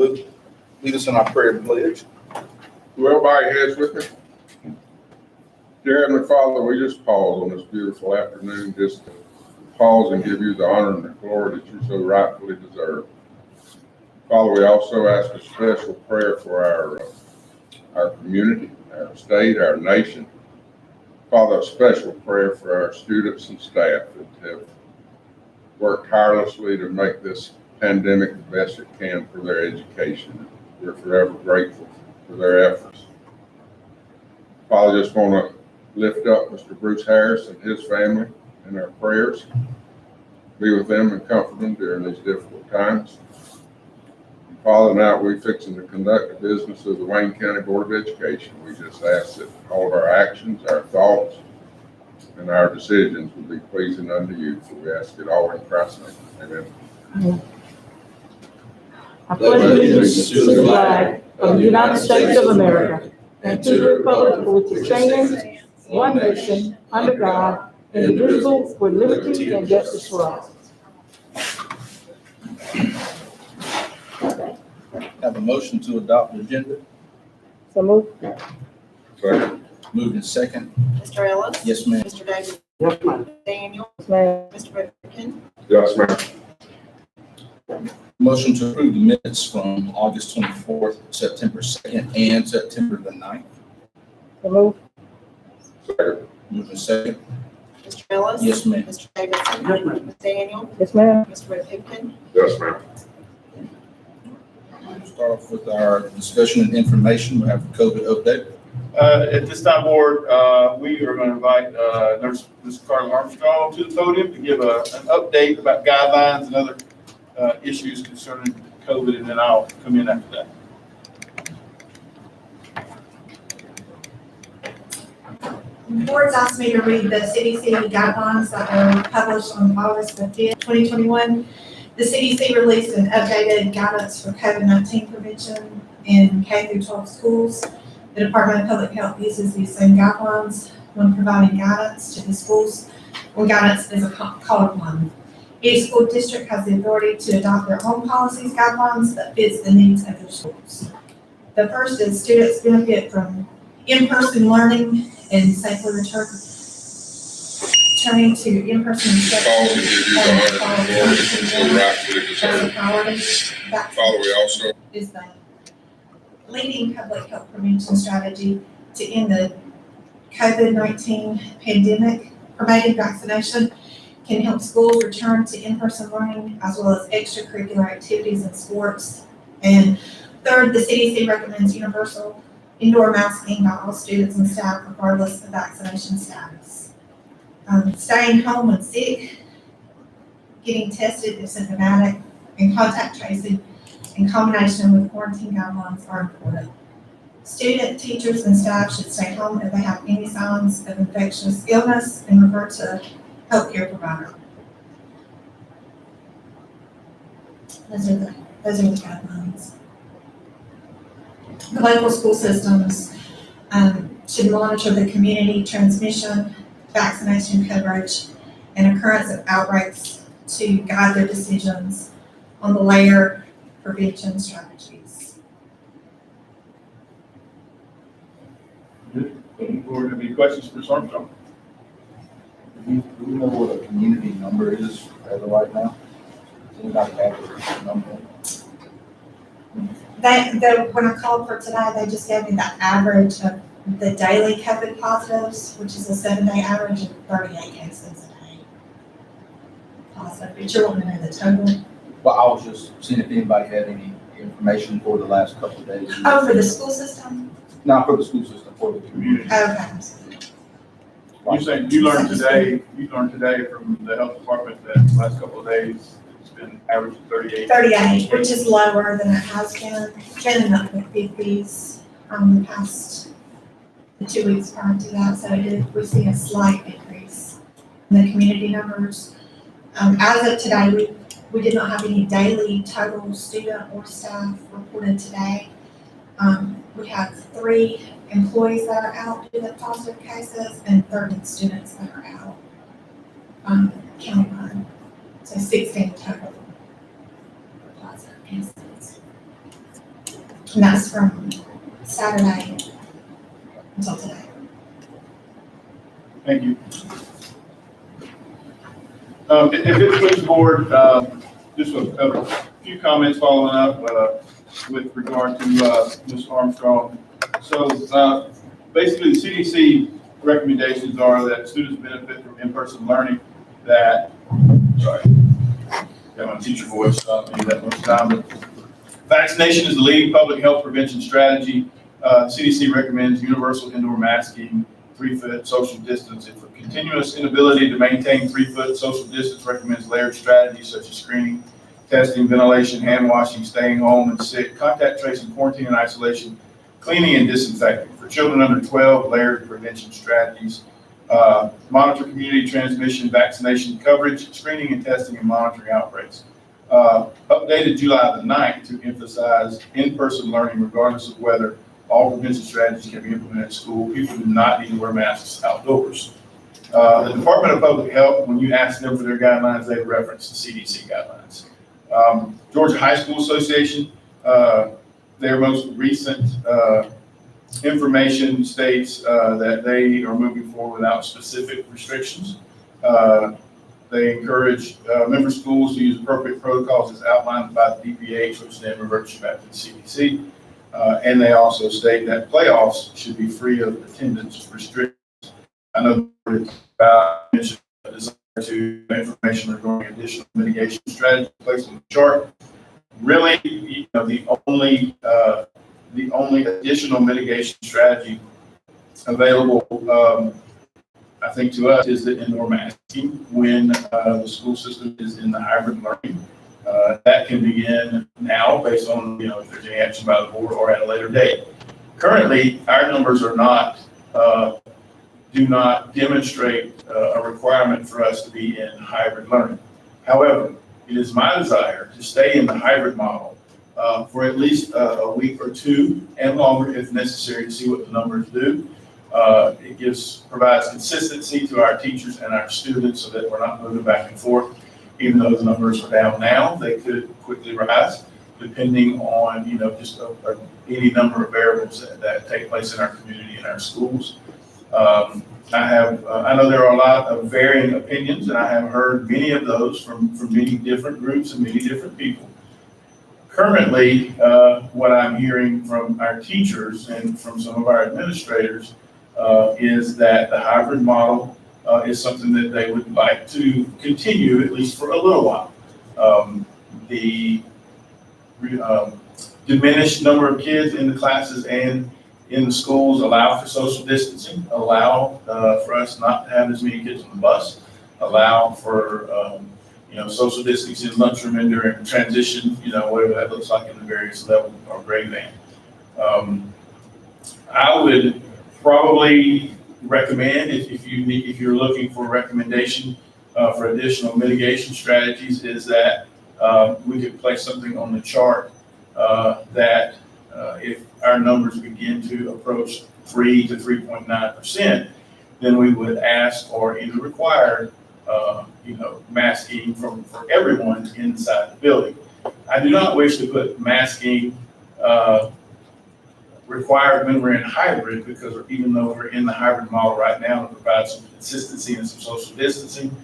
lead us in our prayer and pledge. Well, bow your heads with me. Dear Heavenly Father, we just pause on this beautiful afternoon, just to pause and give you the honor and the glory that you so rightfully deserve. Father, we also ask a special prayer for our community, our state, our nation. Father, a special prayer for our students and staff that have worked tirelessly to make this pandemic the best it can for their education. We're forever grateful for their efforts. Father, just want to lift up Mr. Bruce Harris and his family in our prayers. Be with them and comfort them during these difficult times. And Father, now we fixing to conduct the business of the Wayne County Board of Education. We just ask that all of our actions, our thoughts, and our decisions will be pleasing unto you. So we ask it all in Christ's name. Amen. I pledge allegiance to the flag of the United States of America and to the republic for which it stands, one nation, under God, indivisible, with liberty and justice for all. Have a motion to adopt the agenda. So move. Second. Moved in second. Mr. Ellis? Yes, ma'am. Mr. Davis? Yes, ma'am. Daniel? Yes, ma'am. Mr. Ripken? Yes, ma'am. Motion to approve the minutes from August 24th, September 2nd, and September the 9th. So move. Second. Moved in second. Mr. Ellis? Yes, ma'am. Mr. Davis? Yes, ma'am. Ms. Daniel? Yes, ma'am. Mr. Ripken? Yes, ma'am. We'll start off with our discussion and information. We have a COVID update. At this time, Board, we are going to invite Nurse Ms. Carla Armstrong to the podium to give an update about guidelines and other issues concerning COVID, and then I'll come in after that. The board's asked me to read the CDC guidelines that were published on August the 5th, 2021. The CDC released an updated guidance for COVID-19 prevention in K through 12 schools. The Department of Public Health uses these same guidelines when providing guidance to the schools when guidance is called upon. Each school district has the authority to adopt their own policies, guidelines that fits the needs of their schools. The first is students benefit from in-person learning and safely returning to in-person Father, we give you the honor and the glory that you so rightfully as a deserve. priority. Father, we also Is the leading public health prevention strategy to end the COVID-19 pandemic. Provided vaccination can help schools return to in-person learning as well as extracurricular activities and sports. And third, the CDC recommends universal indoor masking by all students and staff regardless of vaccination status. Staying home when sick, getting tested if symptomatic, and contact tracing in combination with quarantine guidelines are important. Students, teachers, and staff should stay home if they have any signs of infectious illness and refer to a healthcare provider. Those are the guidelines. The local school systems should monitor the community transmission, vaccination coverage, and occurrence of outbreaks to guide their decisions on the layered prevention strategies. Board, have any questions for Ms. Armstrong? Do we know what a community number is as of right now? Does anybody have a number? When I called for today, they just gave me the average of the daily COVID positives, which is a 7-day average of 38 cases a day. Positive, but you're wanting to know the total? Well, I was just seeing if anybody had any information for the last couple of days. Oh, for the school system? Not for the school system, for the community. Okay. You're saying you learned today from the health department that the last couple of days it's been average 38? 38, which is lower than it has been. It's been in the 50s the past 2 weeks prior to that, so we see a slight increase in the community numbers. As of today, we did not have any daily total student or staff reported today. We have 3 employees that are out due to positive cases and 30 students that are out countywide. So 16 total positive cases. And that's from Saturday until today. Thank you. If it pleases the board, just a few comments following up with regard to Ms. Armstrong. So basically, the CDC recommendations are that students benefit from in-person learning. Sorry, got my teacher voice, maybe that much time. But vaccination is the leading public health prevention strategy. CDC recommends universal indoor masking, 3-foot social distance. If a continuous inability to maintain 3-foot social distance, recommends layered strategies such as screening, testing, ventilation, hand washing, staying home and sick, contact tracing, quarantine and isolation, cleaning and disinfecting. For children under 12, layered prevention strategies. Monitor community transmission, vaccination coverage, screening and testing and monitoring outbreaks. Updated July the 9th to emphasize in-person learning regardless of whether all prevention strategies can be implemented at school. People do not need to wear masks outdoors. The Department of Public Health, when you ask them for their guidelines, they reference the CDC guidelines. Georgia High School Association, their most recent information states that they are moving forward without specific restrictions. They encourage member schools to use appropriate protocols as outlined by the DPH, which then reverts you back to the CDC. And they also state that playoffs should be free of attendance restrictions. I know about to information regarding additional mitigation strategies placed on the chart. Really, the only additional mitigation strategy available, I think, to us is the indoor masking when the school system is in the hybrid learning. That can begin now based on, if there's any action by the board or at a later date. Currently, our numbers are not, do not demonstrate a requirement for us to be in hybrid learning. However, it is my desire to stay in the hybrid model for at least a week or two and longer if necessary to see what the numbers do. It provides consistency to our teachers and our students so that we're not moving back and forth. Even though the numbers are down now, they could quickly rise depending on, just any number of variables that take place in our community and our schools. I know there are a lot of varying opinions, and I have heard many of those from many different groups and many different people. Currently, what I'm hearing from our teachers and from some of our administrators is that the hybrid model is something that they would like to continue at least for a little while. The diminished number of kids in the classes and in the schools allow for social distancing, allow for us not to have as many kids on the bus, allow for social distancing in lunchroom and during transition, whatever that looks like in the various level or grade band. I would probably recommend if you're looking for a recommendation for additional mitigation strategies is that we could place something on the chart that if our numbers begin to approach 3 to 3.9%, then we would ask or either require masking for everyone inside the building. I do not wish to put masking required when we're in hybrid, because even though we're in the hybrid model right now to provide some consistency and some social distancing,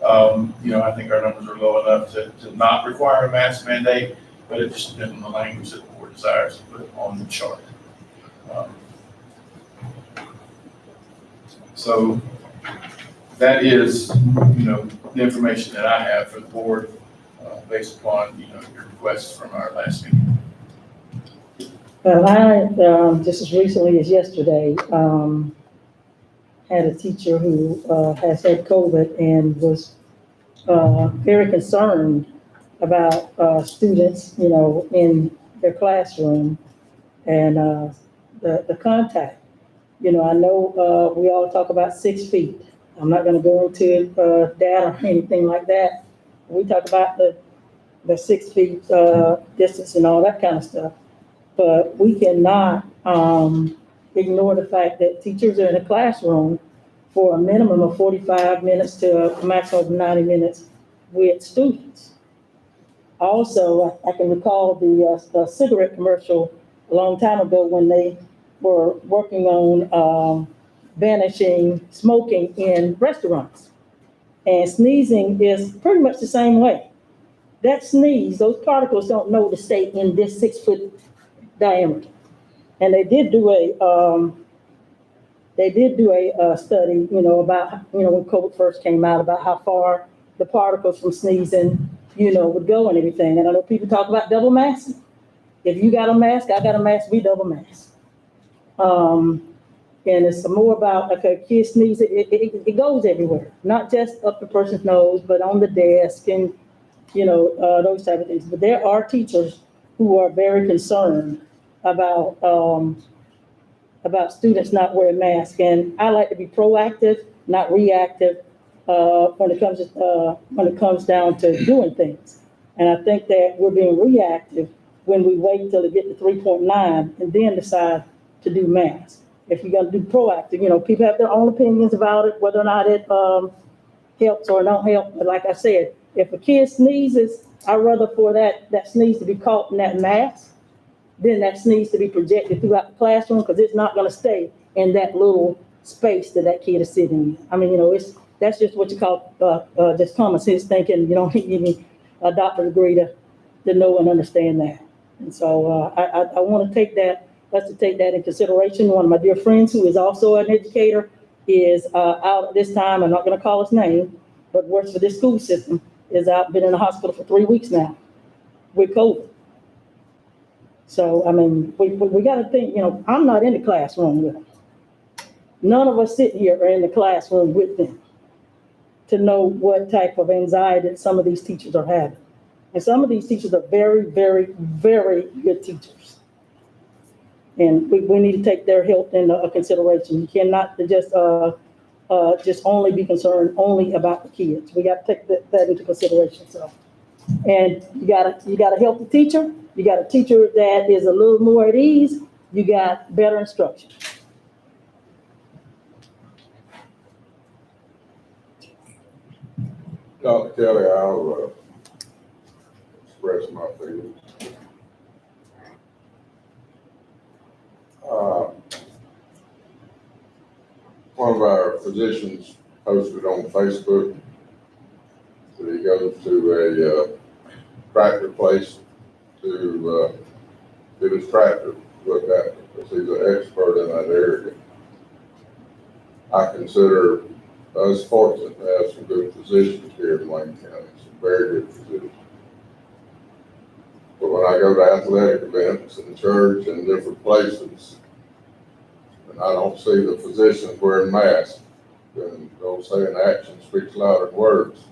I think our numbers are low enough to not require a mask mandate, but it just depends on the language that the board desires to put on the chart. So that is, the information that I have for the board based upon, your requests from our last meeting. Well, I, just as recently as yesterday, had a teacher who has had COVID and was very concerned about students, in their classroom and the contact. I know we all talk about 6 feet. I'm not going to go into data or anything like that. We talk about the 6 feet distance and all that kind of stuff. But we cannot ignore the fact that teachers are in a classroom for a minimum of 45 minutes to a maximum of 90 minutes with students. Also, I can recall the cigarette commercial a long time ago when they were working on banishing smoking in restaurants. And sneezing is pretty much the same way. That sneeze, those particles don't know to stay in this 6-foot diameter. And they did do a study, about, when COVID first came out, about how far the particles from sneezing, would go and everything. And I know people talk about double masking. If you got a mask, I got a mask, we double mask. And it's more about, like, a kid sneeze, it goes everywhere, not just up the person's nose, but on the desk and, those type of things. But there are teachers who are very concerned about students not wearing masks. And I like to be proactive, not reactive, when it comes down to doing things. And I think that we're being reactive when we wait till it get to 3.9 and then decide to do masks. If you're gonna do proactive, people have their own opinions about it, whether or not it helps or don't help. But like I said, if a kid sneezes, I'd rather for that sneeze to be caught in that mask than that sneeze to be projected throughout the classroom, because it's not gonna stay in that little space that kid is sitting in. I mean, that's just what you call just common sense thinking. You don't need a doctorate degree to know and understand that. And so I want to take that in consideration. One of my dear friends, who is also an educator, is out at this time. I'm not going to call his name, but works for this school system. Is out, been in the hospital for 3 weeks now with COVID. So I mean, we got to think. I'm not in the classroom with them. None of us sitting here are in the classroom with them to know what type of anxiety that some of these teachers are having. And some of these teachers are very, very, very good teachers. And we need to take their health into consideration. You cannot just only be concerned only about the kids. We got to take that into consideration. So, and you got a healthy teacher. You got a teacher that is a little more at ease. You got better instruction. Dr. Kelly, I'll express my feelings. One of our physicians posted on Facebook that he goes to a tractor place to get his tractor looked at, because he's an expert in that area. I consider us fortunate to have some good physicians here in Wayne County, some very good physicians. But when I go to athletic events and church and different places, and I don't see the physicians wearing masks, then they'll say an action speaks louder than words.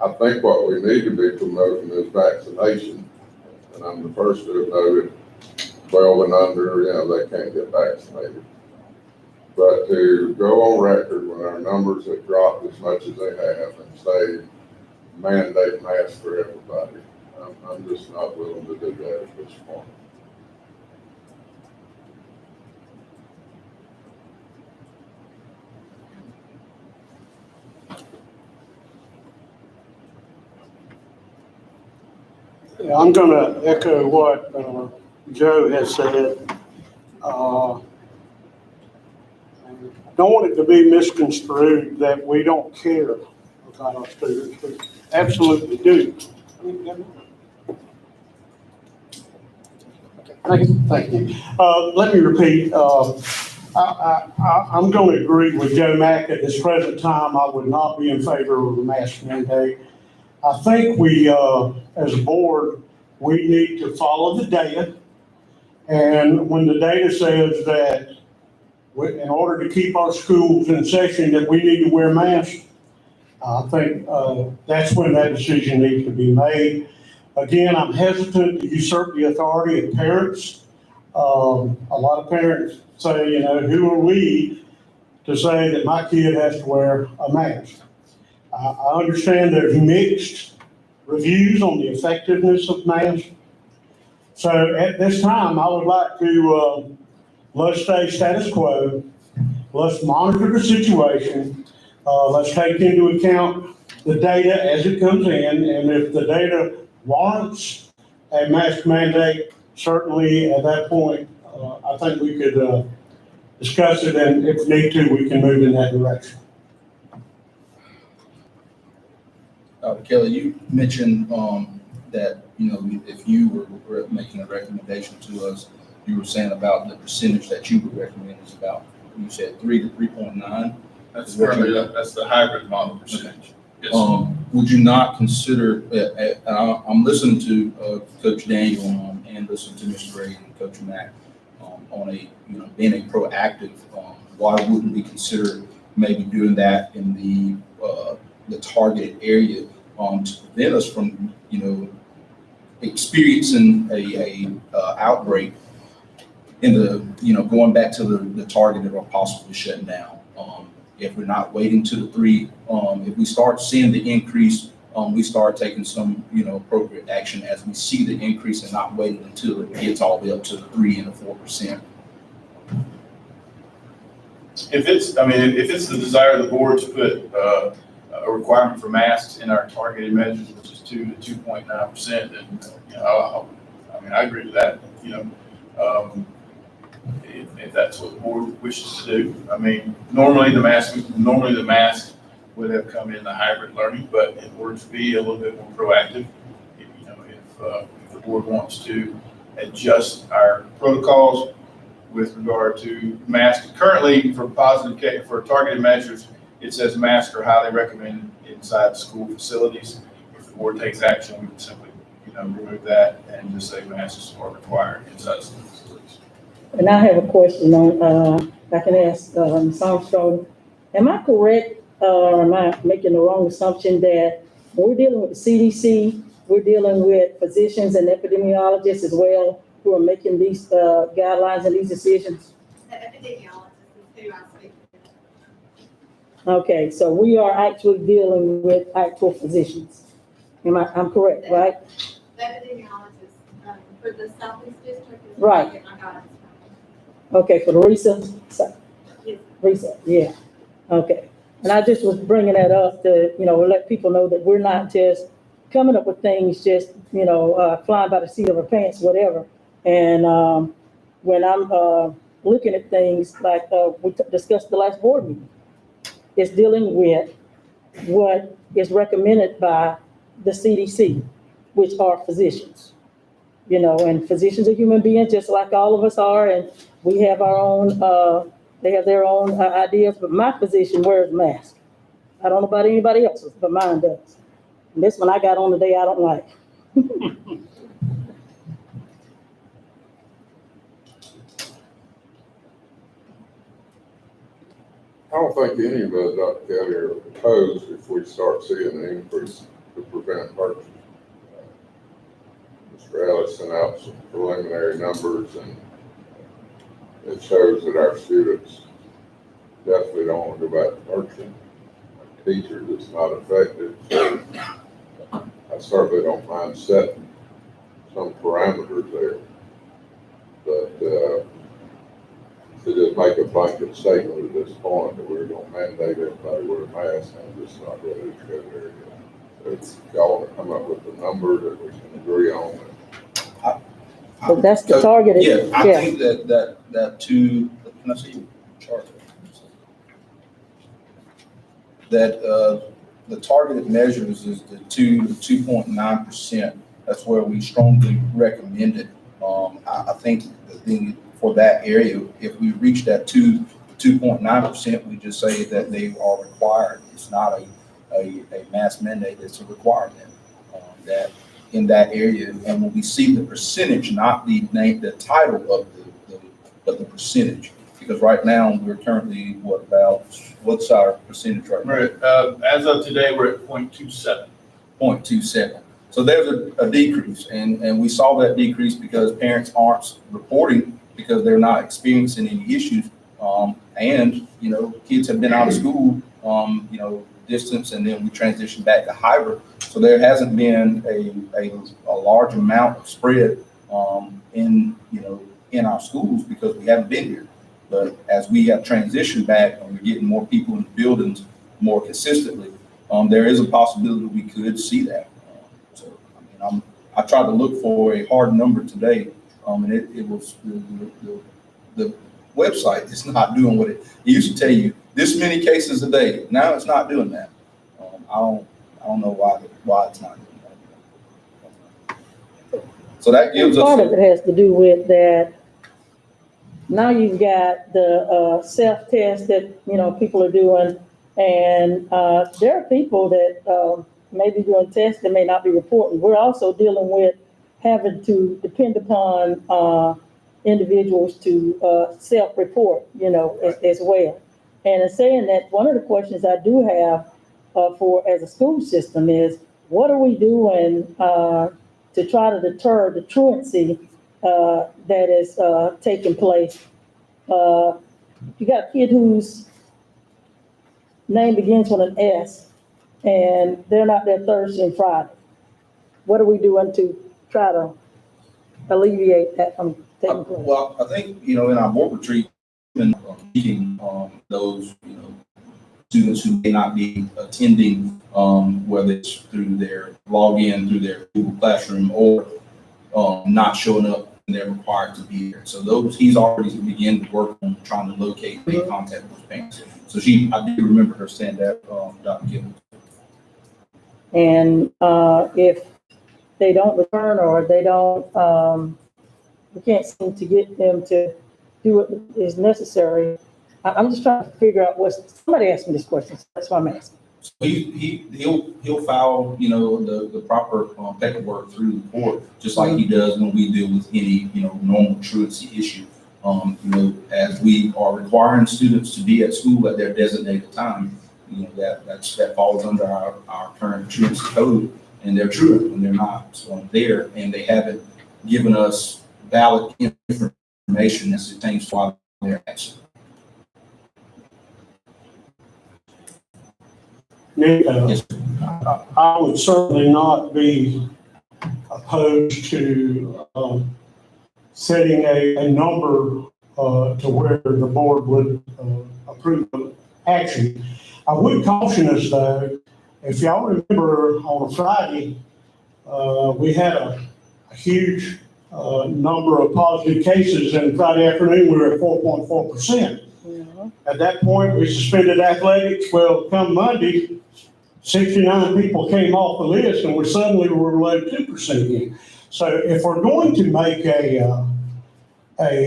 I think what we need to be promoting is vaccination. And I'm the first to have noted 12 and under, they can't get vaccinated. But to go on record when our numbers have dropped as much as they have and say mandate masks for everybody, I'm just not willing to do that at this point. Yeah, I'm going to echo what Joe has said. I don't want it to be misconstrued that we don't care about our students. We absolutely do. Thank you. Let me repeat. I'm going to agree with Joe Mack. At this present time, I would not be in favor of a mask mandate. I think we, as a board, we need to follow the data. And when the data says that in order to keep our schools in session, that we need to wear masks, I think that's when that decision needs to be made. Again, I'm hesitant to usurp the authority of parents. A lot of parents say, who are we to say that my kid has to wear a mask? I understand there's mixed reviews on the effectiveness of masks. So at this time, I would like to let's stay status quo. Let's monitor the situation. Let's take into account the data as it comes in. And if the data warrants a mask mandate, certainly at that point, I think we could discuss it, and if need to, we can move in that direction. Kelly, you mentioned, that, if you were making a recommendation to us, you were saying about the percentage that you would recommend is about, you said 3 to 3.9. That's currently, that's the hybrid model percentage. Yes. Would you not consider, I'm listening to, Coach Daniel, and listening to Mr. Ray and Coach Mack, on a, being a proactive, why wouldn't we consider maybe doing that in the targeted area, to prevent us from, experiencing a outbreak in the, going back to the targeted or possibly shutting down. If we're not waiting to the 3, if we start seeing the increase, we start taking some, appropriate action as we see the increase and not waiting until it gets all the way up to the 3 and the 4%. If it's the desire of the board to put a requirement for masks in our targeted measures, which is 2 to 2.9%, then, I agree with that, if that's what the board wishes to do. Normally the mask would have come in the hybrid learning, but in order to be a little bit more proactive, if the board wants to adjust our protocols with regard to masks. Currently, for targeted measures, it says masks are highly recommended inside school facilities. If the board takes action, we would simply, remove that and just say masks are required inside school facilities. And I have a question on, I can ask, Ms. Armstrong. Am I correct, or am I making the wrong assumption that when we're dealing with the CDC, we're dealing with physicians and epidemiologists as well who are making these guidelines and these decisions? The epidemiologist is who I speak to. Okay, so we are actually dealing with actual physicians. I'm correct, right? The epidemiologist for the Southeast District is Right. where I get my guidance Okay, for the research, Yes. research, yeah, okay. And I just was bringing that up to, let people know that we're not just coming up with things, just, flying by the seat of our pants, whatever. And when I'm looking at things like we discussed the last board meeting, it's dealing with what is recommended by the CDC, which are physicians. And physicians are human beings just like all of us are, and we have our own, they have their own ideas, but my physician wears a mask. I don't know about anybody else's, but mine does. And this one I got on the day I don't like. I don't think any of us, Dr. Kelly, are opposed if we start seeing an increase to prevent purchase. Mr. Ellis sent out some preliminary numbers, and it shows that our students definitely don't want to go back to purchasing. Teachers, it's not effective. So I certainly don't mind setting some parameters there. But to just make a blanket statement at this point that we're going to mandate everybody wear a mask, I'm just not ready to go there yet. So if y'all want to come up with a number that we can agree on. So that's the targeted. Yeah, I think that two, can I see your chart? That the targeted measures is the 2 to 2.9%. That's where we strongly recommend it. I think the thing for that area, if we reach that 2 to 2.9%, we just say that they are required. It's not a mass mandate, it's a requirement that in that area. And when we see the percentage, not the name, the title of but the percentage. Because right now we're currently what's our percentage right now? Right. As of today, we're at 0.27. 0.27. So there's a decrease, and we saw that decrease because parents aren't reporting because they're not experiencing any issues. And kids have been out of school, distance, and then we transitioned back to hybrid. So there hasn't been a large amount of spread in our schools because we haven't been here. But as we have transitioned back and we're getting more people in the buildings more consistently, there is a possibility we could see that. I tried to look for a hard number today, And it was, the website is not doing what it used to tell you, this many cases a day. Now it's not doing that. I don't know why it's not doing that. So that gives us. Part of it has to do with that. Now you've got the self-test that, people are doing, and there are people that may be doing tests that may not be reporting. We're also dealing with having to depend upon individuals to self-report, as well. And in saying that, one of the questions I do have for as a school system is, what are we doing to try to deter the truancy that is taking place? You got a kid whose name begins with an S, and they're not there Thursday and Friday. What are we doing to try to alleviate that from taking place? Well, I think, in our board retreat, and meeting those, students who may not be attending, whether it's through their login, through their Google Classroom, or not showing up when they're required to be there. So he's already began to work on trying to locate and contact those parents. So I do remember her saying that, Dr. Gibbons. And if they don't return, or they don't, we can't seem to get them to do what is necessary. I'm just trying to figure out somebody asked me this question, so that's why I'm asking. So he'll file, the proper paperwork through the court, just like he does when we deal with any, normal truancy issue. As we are requiring students to be at school at their designated time, that falls under our current truancy code, and they're truant when they're not there, and they haven't given us valid information as to things while they're absent. Nick, Yes. I would certainly not be opposed to setting a number to where the board would approve of action. I would caution us though, if y'all remember on a Friday, we had a huge number of positive cases, and Friday afternoon we were at 4.4%. At that point, we suspended athletics. Well, come Monday, 69 people came off the list, and we were below 2% again. So if we're going to make a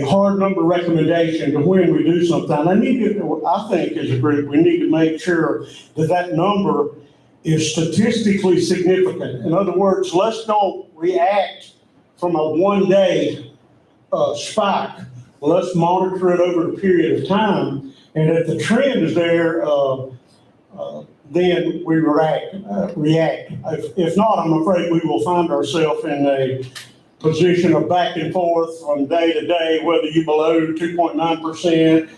hard number recommendation to when we do something, I think as a group, we need to make sure that number is statistically significant. In other words, let's don't react from a one-day spike. Let's monitor it over a period of time, and if the trend is there, then we react. If not, I'm afraid we will find ourselves in a position of back and forth from day to day, whether you're below 2.9%,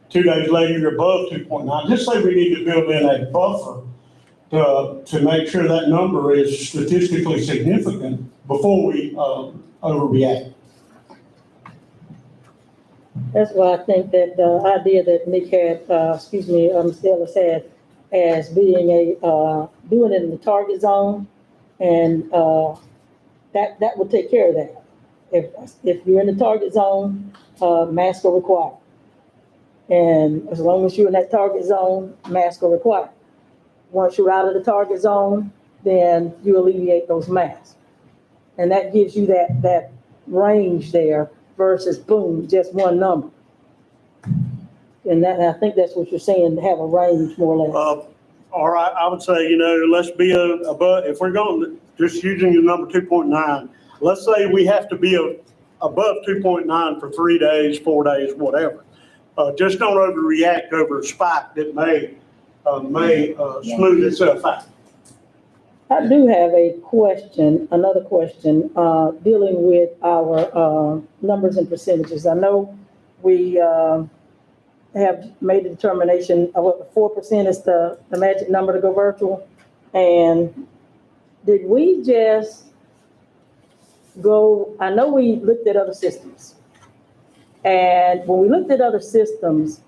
2 days later you're above 2.9. Just say we need to build in a buffer to make sure that number is statistically significant before we overreact. That's why I think that the idea that Nick had, Ms. Ellis had, as being doing it in the target zone, and that will take care of that. If you're in the target zone, masks are required. And as long as you're in that target zone, masks are required. Once you're out of the target zone, then you alleviate those masks. And that gives you that range there versus boom, just one number. And I think that's what you're saying, to have a range more or less. All right, I would say, let's be above, if we're going, just using the number 2.9, let's say we have to be above 2.9 for 3 days, 4 days, whatever. Just don't overreact over a spike that may smooth itself out. I do have another question, dealing with our numbers and percentages. I know we have made the determination of what 4% is the magic number to go virtual. And did we just go, I know we looked at other systems. And when we looked at other systems,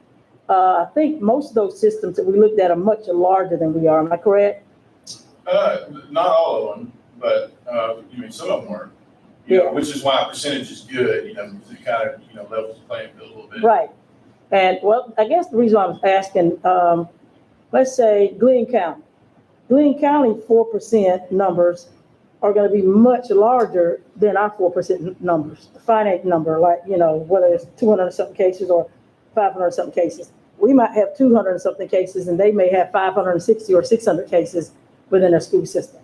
I think most of those systems that we looked at are much larger than we are. Am I correct? Not all of them, but some of them were. You know, which is why a percentage is good, you know, to kind of, you know, levels the playing field a little bit. Right. And well, I guess the reason why I was asking, let's say Glenn County. Glenn County 4% numbers are gonna be much larger than our 4% numbers, the finite number, like, you know, whether it's 200 and something cases or 500 and something cases. We might have 200 and something cases and they may have 560 or 600 cases within their school system.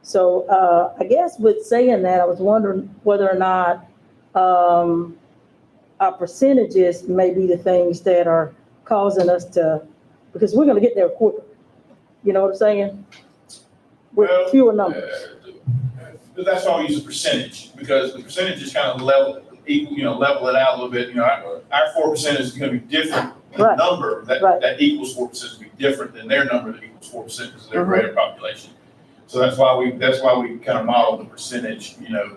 So, I guess with saying that, I was wondering whether or not, our percentages may be the things that are causing us to, because we're gonna get there quicker. You know what I'm saying? With Well, fewer numbers. But that's why we use a percentage, because the percentage is kind of level, equal, you know, level it out a little bit. You know, our 4% is gonna be different. The Right. number that, Right. that equals 4% is gonna be different than their number that equals 4% because of their Mhm. greater population. So that's why we kind of model the percentage, you know,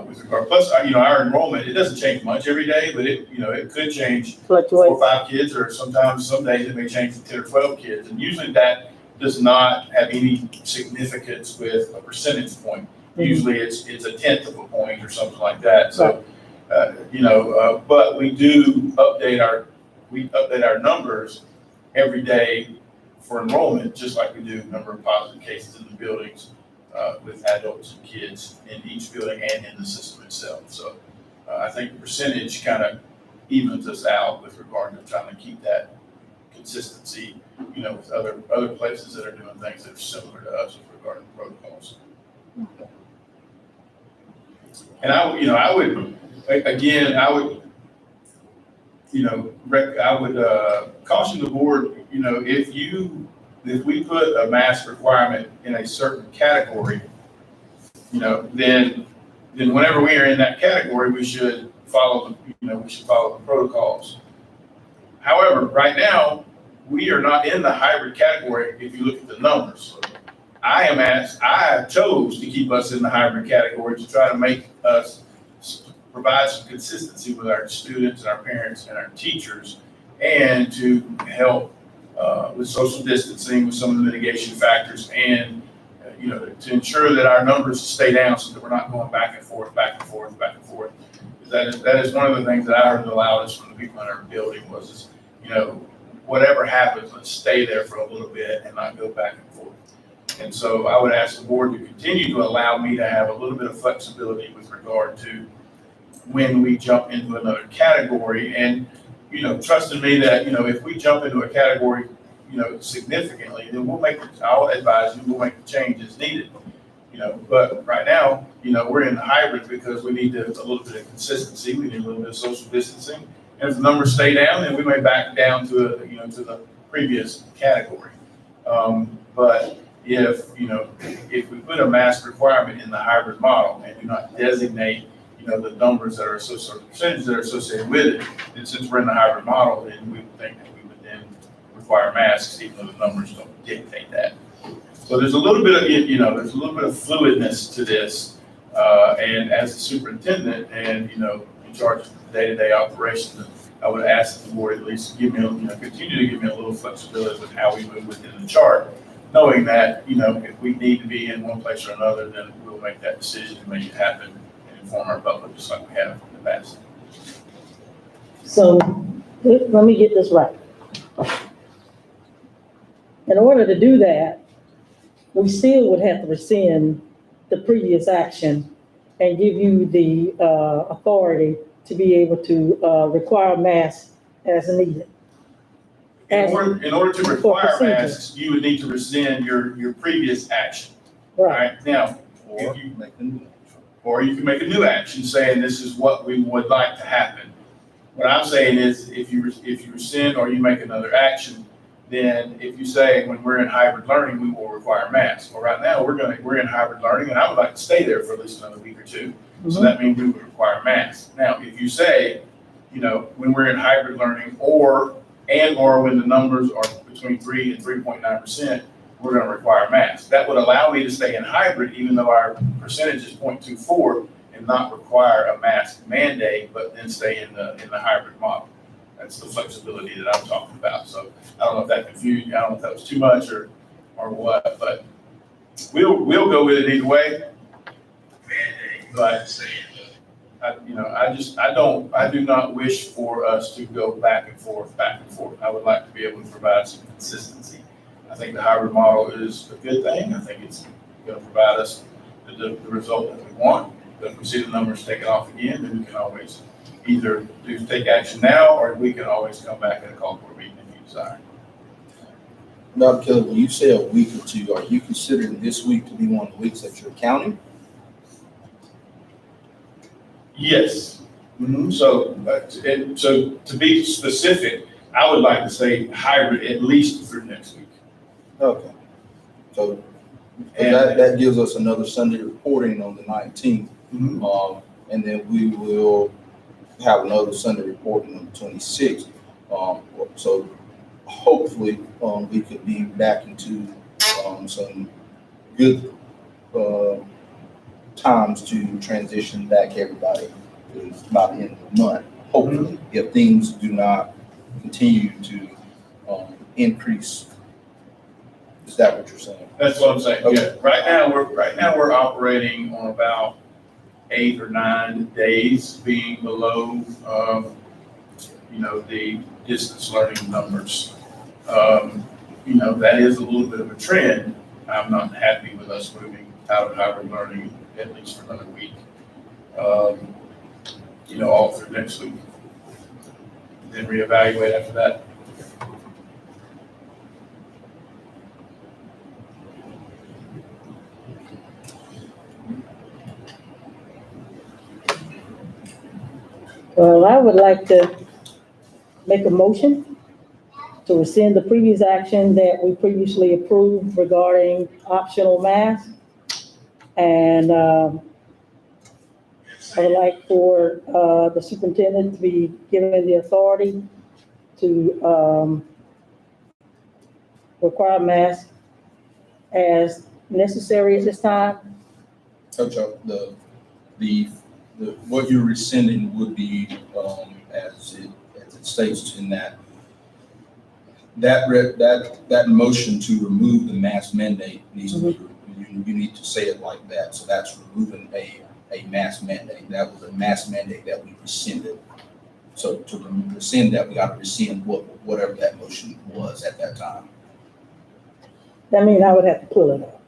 with regard, plus, you know, our enrollment, it doesn't change much every day, but it, you know, it could change 4 Fluctuate. or 5 kids, or sometimes, some days it may change to 10 or 12 kids. And usually that does not have any significance with a percentage point. Usually it's a tenth of a point or something like that. So, you know, but we do update our numbers every day for enrollment, just like we do number of positive cases in the buildings, with adults and kids in each building and in the system itself. So, I think the percentage kind of evens us out with regard to trying to keep that consistency, you know, with other places that are doing things that are similar to us with regard to protocols. And I would, again, caution the board, you know, if we put a mask requirement in a certain category, you know, then whenever we are in that category, we should follow the protocols. However, right now, we are not in the hybrid category if you look at the numbers. I chose to keep us in the hybrid category to try to make us provide some consistency with our students and our parents and our teachers, and to help with social distancing, with some of the mitigation factors, and you know, to ensure that our numbers stay down so that we're not going back and forth. That is one of the things that I heard the loudest from the people in our building was, you know, whatever happens, let's stay there for a little bit and not go back and forth. And so I would ask the board to continue to allow me to have a little bit of flexibility with regard to when we jump into another category, and, you know, trusting me that, you know, if we jump into a category, you know, significantly, then I'll advise you, we'll make the changes needed, you know. But right now, you know, we're in the hybrid because we need a little bit of consistency, we need a little bit of social distancing. And if the numbers stay down, then we may back down to the previous category. But if we put a mask requirement in the hybrid model and do not designate, you know, the numbers that are associated, the percentages that are associated with it, and since we're in the hybrid model, then we would think that we would then require masks, even though the numbers don't dictate that. So there's a little bit of, you know, there's a little bit of fluidness to this. And as the superintendent and, you know, in charge of the day-to-day operations, I would ask the board at least continue to give me a little flexibility with how we move within the chart, knowing that, you know, if we need to be in one place or another, then we'll make that decision to make it happen and inform our public just like we have in the past. So let me get this right. In order to do that, we still would have to rescind the previous action and give you the authority to be able to require masks as needed. In order to require masks, you would need to rescind your previous action. Right now, Or make a new action. or you can make a new action saying this is what we would like to happen. What I'm saying is if you rescind or you make another action, then if you say when we're in hybrid learning, we will require masks. Well, right now we're in hybrid learning and I would like to stay there for at least another week or two. So that means we would require masks. Now, if you say, you know, when we're in hybrid learning or when the numbers are between 3 and 3.9%, we're going to require masks. That would allow me to stay in hybrid, even though our percentage is 0.24, and not require a mask mandate, but then stay in the hybrid model. That's the flexibility that I'm talking about. So I don't know if that confused you. I don't know if that was too much or what, but we'll go with it either way. But I do not wish for us to go back and forth, back and forth. I would like to be able to provide some consistency. I think the hybrid model is a good thing. I think it's going to provide us the result that we want. But if we see the numbers taken off again, then we can always either take action now, or we can always come back at a call board meeting if you desire. Dr. Kelly, when you say a week or two, are you considering this week to be one of the weeks that you're counting? Yes. So to be specific, I would like to say hybrid at least through next week. Okay. So And that gives us another Sunday reporting on the 19th. And then we will have another Sunday reporting on the 26th. So hopefully we could be back into some good times to transition back everybody by the end of the month. Hopefully, if things do not continue to increase. Is that what you're saying? That's what I'm saying. Okay. Yeah. Right now we're operating on about 8 or 9 days being below the distance learning numbers. That is a little bit of a trend. I'm not happy with us moving out of hybrid learning at least for another week. All through next week. Then reevaluate after that. Well, I would like to make a motion to rescind the previous action that we previously approved regarding optional math. And I would like for the superintendent to be given the authority to require masks as necessary at this time. Coach, what you're rescinding would be as it states in that motion to remove the mask mandate needs to be, you need to say it like that. So that's removing a mask mandate. That was a mask mandate that we rescinded. So to rescind that, we got to rescind whatever that motion was at that time. That means I would have to pull it up.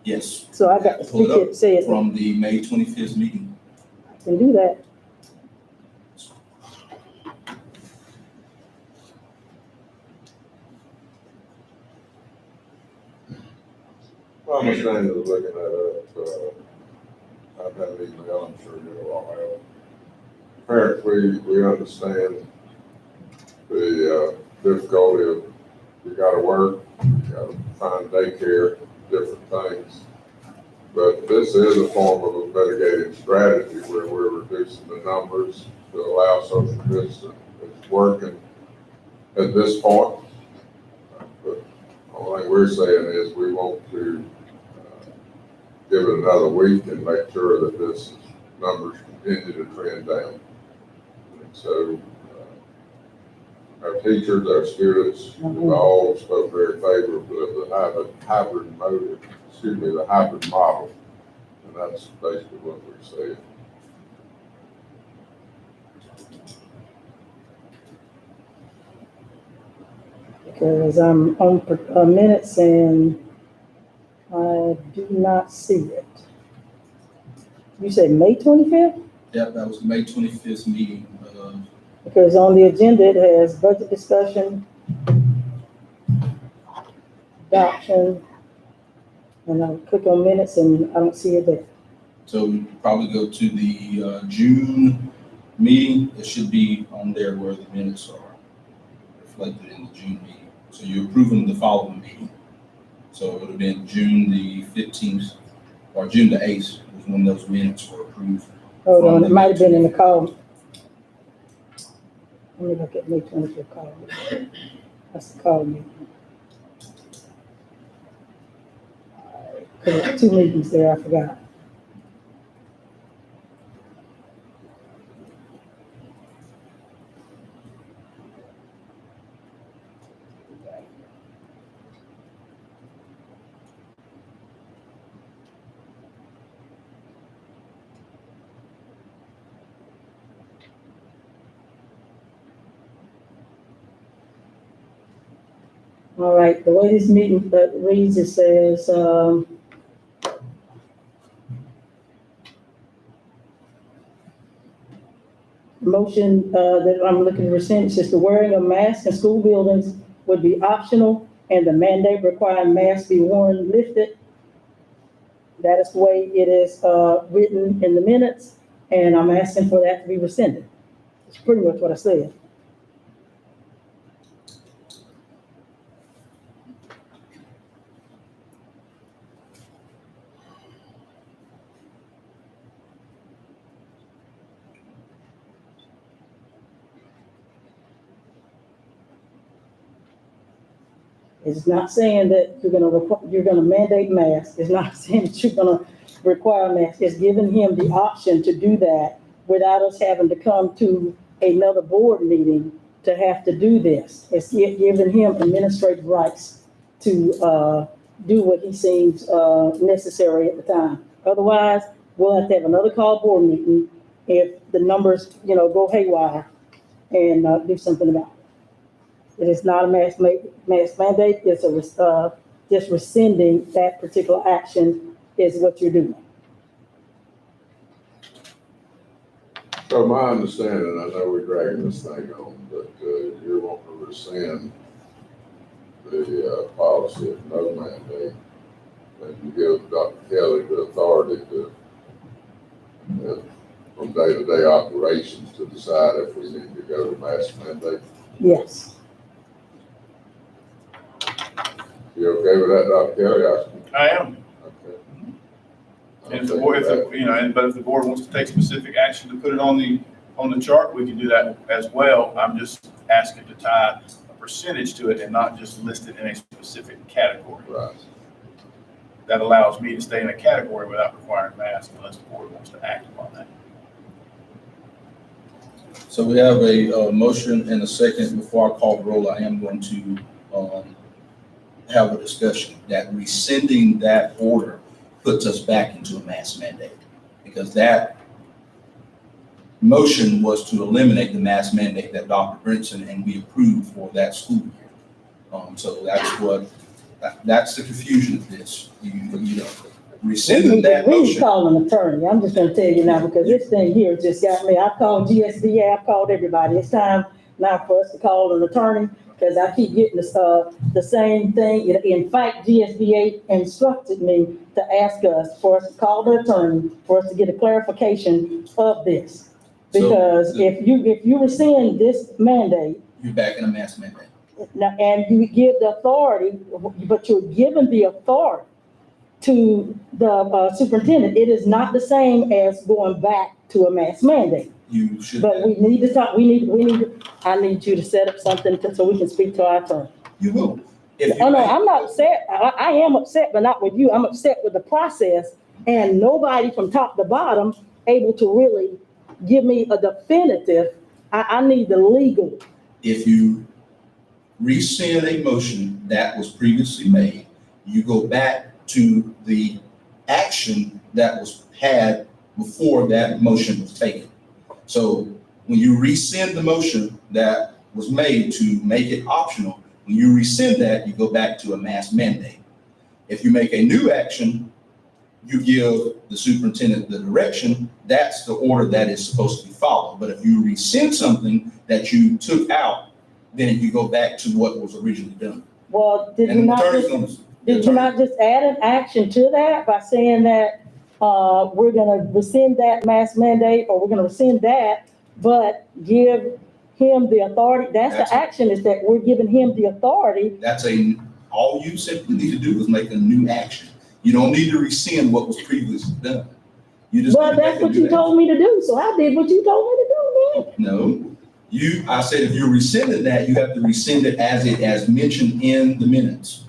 Yes. So I got to speak it, say it. From the May 25th meeting. I can do that. My understanding is looking at it, I've had an email, I'm sure you all have. Apparently, we understand the difficulty of you gotta work, you gotta find daycare, different things. But this is a form of a mitigating strategy where we're reducing the numbers to allow social distance. It's working at this point. But the only thing we're saying is we want to give it another week and make sure that this numbers continue to trend down. And so our teachers, our students, have all spoke very favorably of the hybrid model. And that's basically what we're saying. Because I'm on minutes and I do not see it. You said May 25th? Yep, that was the May 25th meeting. Because on the agenda, it has budget discussion, adoption, and I click on minutes and I don't see it there. So you probably go to the June meeting. It should be on there where the minutes are reflected in the June meeting. So you're approving the following meeting. So it would have been June the 15th or June the 8th was when those minutes were approved. Hold on, it might have been in the column. Let me look at May 25th column. That's the column meeting. Because there's 2 meetings there, I forgot. All right, the way this meeting reads, it says, motion, that I'm looking to rescind, says the wearing of masks in school buildings would be optional and the mandate requiring masks be worn lifted. That is the way it is, written in the minutes, and I'm asking for that to be rescinded. It's pretty much what I said. It's not saying that you're gonna mandate masks. It's not saying that you're gonna require masks. It's giving him the option to do that without us having to come to another board meeting to have to do this. It's giving him administrative rights to, do what he seems, necessary at the time. Otherwise, we'll have to have another call board meeting if the numbers, go haywire and, do something about it. It is not a mask mandate, it's just rescinding that particular action is what you're doing. So my understanding, I know we're dragging this thing on, but you're wanting to rescind the policy of no mandate. And you give Dr. Kelly the authority to, from day-to-day operations to decide if we need to go to mask mandate. Yes. You okay with that, Dr. Kelly? I am. Okay. And if the board, but if the board wants to take specific action to put it on the chart, we can do that as well. I'm just asking to tie a percentage to it and not just list it in a specific category. Right. That allows me to stay in a category without requiring masks unless the board wants to act upon that. So we have a motion and a second. Before I call the roll, I am going to have a discussion that rescinding that order puts us back into a mask mandate, because that motion was to eliminate the mask mandate that Dr. Brinson and we approved for that school year. So that's the confusion of this. Rescinding that We need to motion. call an attorney. I'm just gonna tell you now, because this thing here just got me. I called GSBA, I've called everybody. It's time now for us to call an attorney, because I keep getting the same thing. In fact, GSBA instructed me to ask us for us to call the attorney for us to get a clarification of this. Because So if you rescind this mandate, you're back in a mask mandate. now, and you give the authority, but you're giving the authority to the superintendent, it is not the same as going back to a mask mandate. You should. But we need to talk, I need you to set up something so we can speak to our attorney. You will. If you Oh, no, make- I'm not upset. I am upset, but not with you. I'm upset with the process and nobody from top to bottom able to really give me a definitive. I need the legal. If you rescind a motion that was previously made, you go back to the action that was had before that motion was taken. So when you rescind the motion that was made to make it optional, when you rescind that, you go back to a mask mandate. If you make a new action, you give the superintendent the direction. That's the order that is supposed to be followed. But if you rescind something that you took out, then you go back to what was originally done. Well, did And you the not attorney's just, gonna- did you not just add an action to that by saying that, we're gonna rescind that mask mandate, or we're gonna rescind that, but give him the authority? That's That's the it. action, is that we're giving him the authority. All you simply need to do is make a new action. You don't need to rescind what was previously done. You just. But need to that's make a what new you action. told me to do, so I did what you told me to do, man. No, I said if you rescinded that, you have to rescind it as mentioned in the minutes.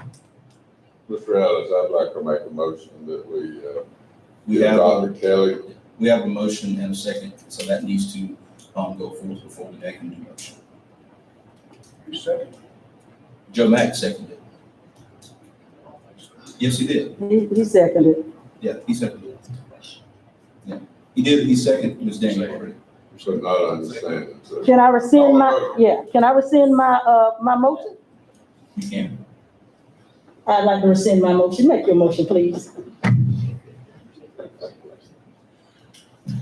Mr. Ellis, I'd like to make a motion that we We give have, Dr. Kelly. we have a motion and a second, so that needs to, go forth before we make a new motion. Joe Mack seconded it. Yes, he did. He seconded. Yeah, he seconded it. Yeah, he did, he seconded Ms. Daniel already. So not understanding, so. Can I rescind my motion? You can. I'd like to rescind my motion. Make your motion, please.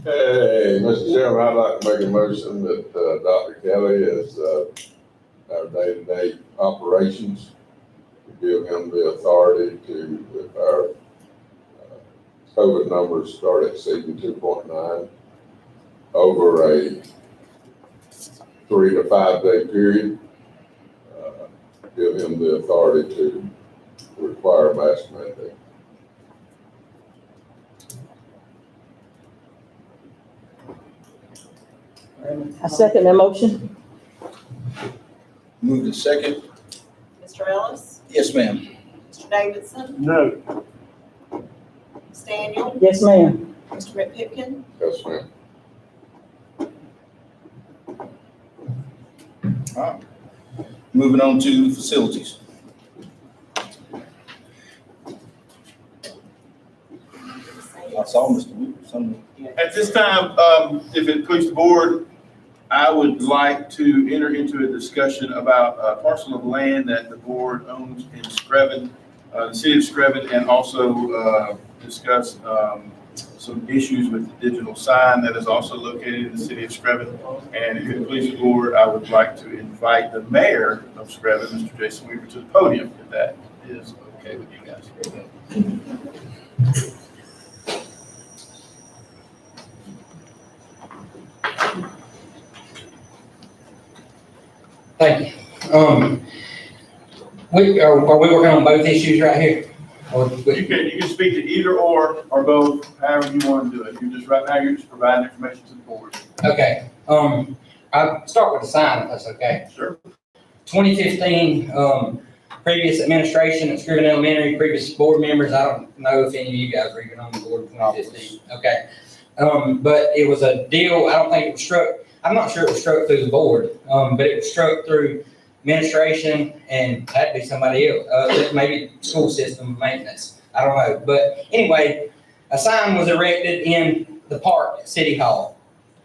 Hey, Mr. Chairman, I'd like to make a motion that, Dr. Kelly is, our day-to-day operations, to give him the authority to, if our COVID numbers start exceeding 2.9 over a 3 to 5 day period, give him the authority to require a mask mandate. I second that motion. Moved in second. Mr. Ellis? Yes, ma'am. Mr. Davidson? No. Ms. Daniel? Yes, ma'am. Mr. Pipkin? Yes, ma'am. All right. Moving on to facilities. I saw Mr. Weaver, something. At this time, if it pleases the board, I would like to enter into a discussion about a parcel of land that the board owns in Screven, the city of Screven, and also discuss some issues with the digital sign that is also located in the city of Screven. And if it pleases the board, I would like to invite the mayor of Screven, Mr. Jason Weaver, to the podium, if that is okay with you guys. Thank you. Are we working on both issues right here? Or You can speak to either or both, however you want to do it. You're just providing information to the board. okay, I'll start with the sign, if that's okay. Sure. 2015, previous administration at Scriven Elementary, previous board members, I don't know if any of you guys were even on the board in 2015. Okay. But it was a deal, I don't think it was struck, I'm not sure it was struck through the board, but it was struck through administration and that'd be somebody else, maybe school system maintenance, I don't know. But anyway, a sign was erected in the park at City Hall.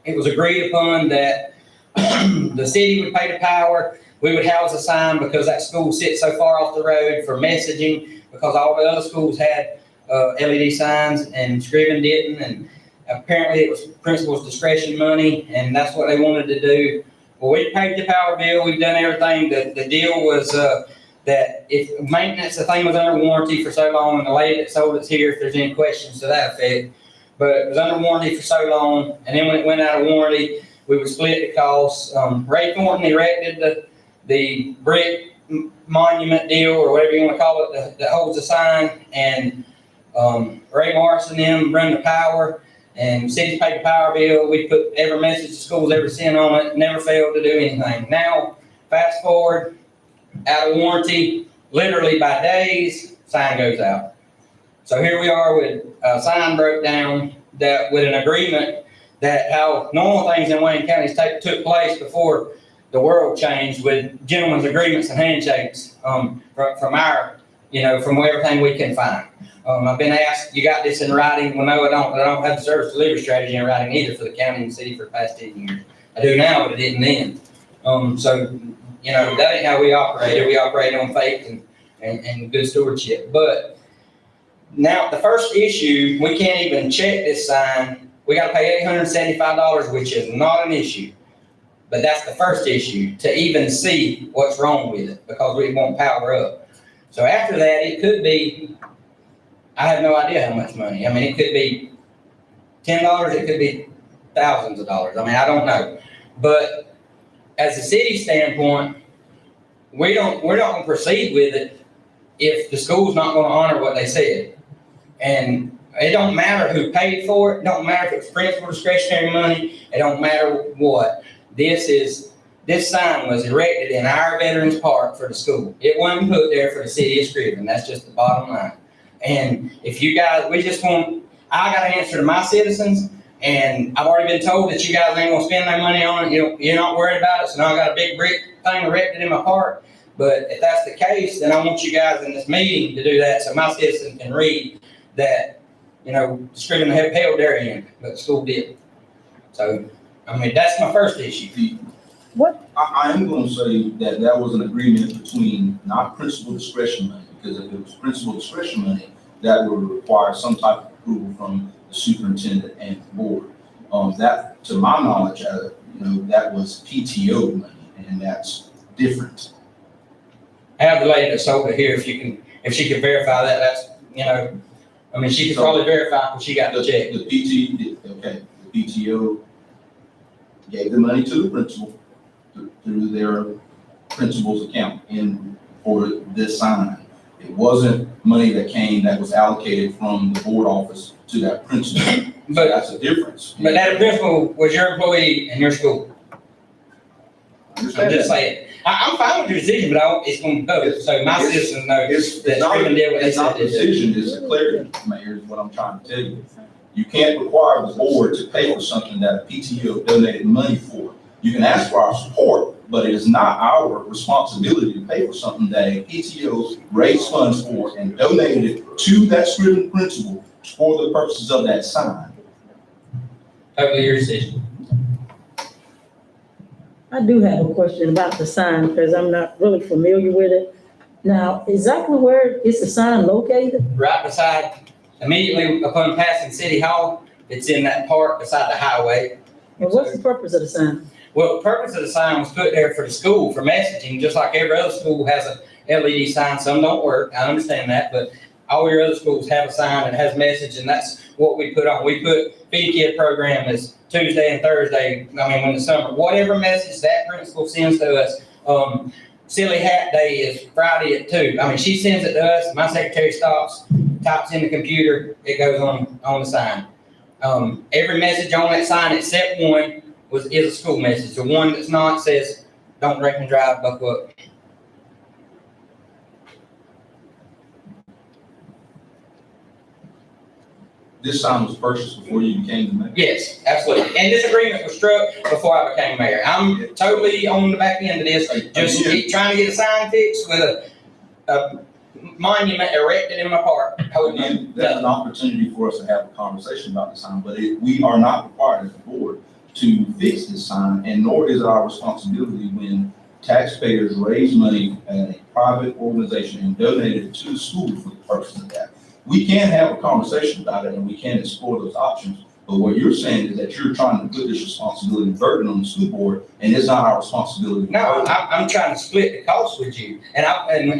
It was agreed upon that the city would pay the power, we would house a sign because that school sits so far off the road for messaging, because all the other schools had LED signs and Scriven didn't, and apparently it was principal's discretion money, and that's what they wanted to do. Well, we paid the power bill, we've done everything. The deal was that if maintenance, the thing was under warranty for so long, and the lady that sold it's here if there's any questions to that effect. But it was under warranty for so long, and then when it went out of warranty, we would split the costs. Ray Thornton erected the brick monument deal, or whatever you want to call it, that holds the sign, and Ray Morrison them run the power. And cities paid the power bill. We put every message the schools ever sent on it, never failed to do anything. Now, fast forward, out of warranty, literally by days, sign goes out. So here we are with a sign broke down that with an agreement that how normal things in Wayne County took place before the world changed, with gentlemen's agreements and handshakes from our, from everything we can find. I've been asked, you got this in writing? Well, no, I don't. I don't have the service delivery strategy in writing either for the county and city for the past 10 years. I do now, but I didn't then. So, that ain't how we operate. We operate on faith and good stewardship. But now the first issue, we can't even check this sign. We got to pay $875, which is not an issue. But that's the first issue, to even see what's wrong with it, because we won't power up. So after that, it could be, I have no idea how much money. I mean, it could be $10, it could be thousands of dollars. I mean, I don't know. But as a city standpoint, we're not going to proceed with it if the school's not going to honor what they said. And it don't matter who paid for it. It don't matter if it's principal discretionary money. It don't matter what. This sign was erected in our Veterans Park for the school. It wasn't put there for the city of Scriven. That's just the bottom line. And if you guys, I got to answer to my citizens, and I've already been told that you guys ain't gonna spend their money on it. You're not worried about it. So now I got a big brick thing erected in my park. But if that's the case, then I want you guys in this meeting to do that so my citizens can read that, Scriven have held their end, but the school did. So, I mean, that's my first issue. I am going to say that was an agreement between not principal discretion money, because if it was principal discretion money, that would require some type of approval from the superintendent and the board. That, to my knowledge, that was PTO money, and that's different. Have the lady that sold it here, if she can verify that, that's, she could probably verify when she got the check. The PTO gave the money to the principal through their principal's account for this sign. It wasn't money that was allocated from the board office to that principal. So But- that's a difference. But that principal was your employee in your school. I'm just saying. I'm fine with your decision, but it's going to go, so my citizens know It's that not, Scrivener did what they it's not said a they did. decision, it's a clarity, Mayor, is what I'm trying to tell you. You can't require the board to pay for something that a PTO donated money for. You can ask for our support, but it is not our responsibility to pay for something that a PTO raised funds for and donated it to that Scrivener principal for the purposes of that sign. Totally your decision. I do have a question about the sign because I'm not really familiar with it. Now, exactly where is the sign located? Right beside, immediately upon passing City Hall, it's in that park beside the highway. And what's the purpose of the sign? Well, the purpose of the sign was put there for the school, for messaging, just like every other school has a LED sign. Some don't work, I understand that, but all your other schools have a sign that has message, and that's what we put on. We put Feed Kid program is Tuesday and Thursday, when the summer, whatever message that principal sends to us. Silly Hat Day is Friday at 2. She sends it to us, my secretary stops, types in the computer, it goes on the sign. Every message on that sign except one is a school message. The one that's not says, don't drink and drive, buckle up. This sign was purchased before you became the mayor. Yes, absolutely. And this agreement was struck before I became mayor. I'm totally on the back end of this, just trying to get a sign fixed with a monument erected in my park. Again, that's an opportunity for us to have a conversation about the sign, but we are not required as a board to fix this sign, and nor is it our responsibility when taxpayers raise money at a private organization and donate it to the school for the purpose of that. We can have a conversation about it and we can explore those options, but what you're saying is that you're trying to put this responsibility burden on the school board, and it's not our responsibility. No, I'm trying to split the cost with you, and I'm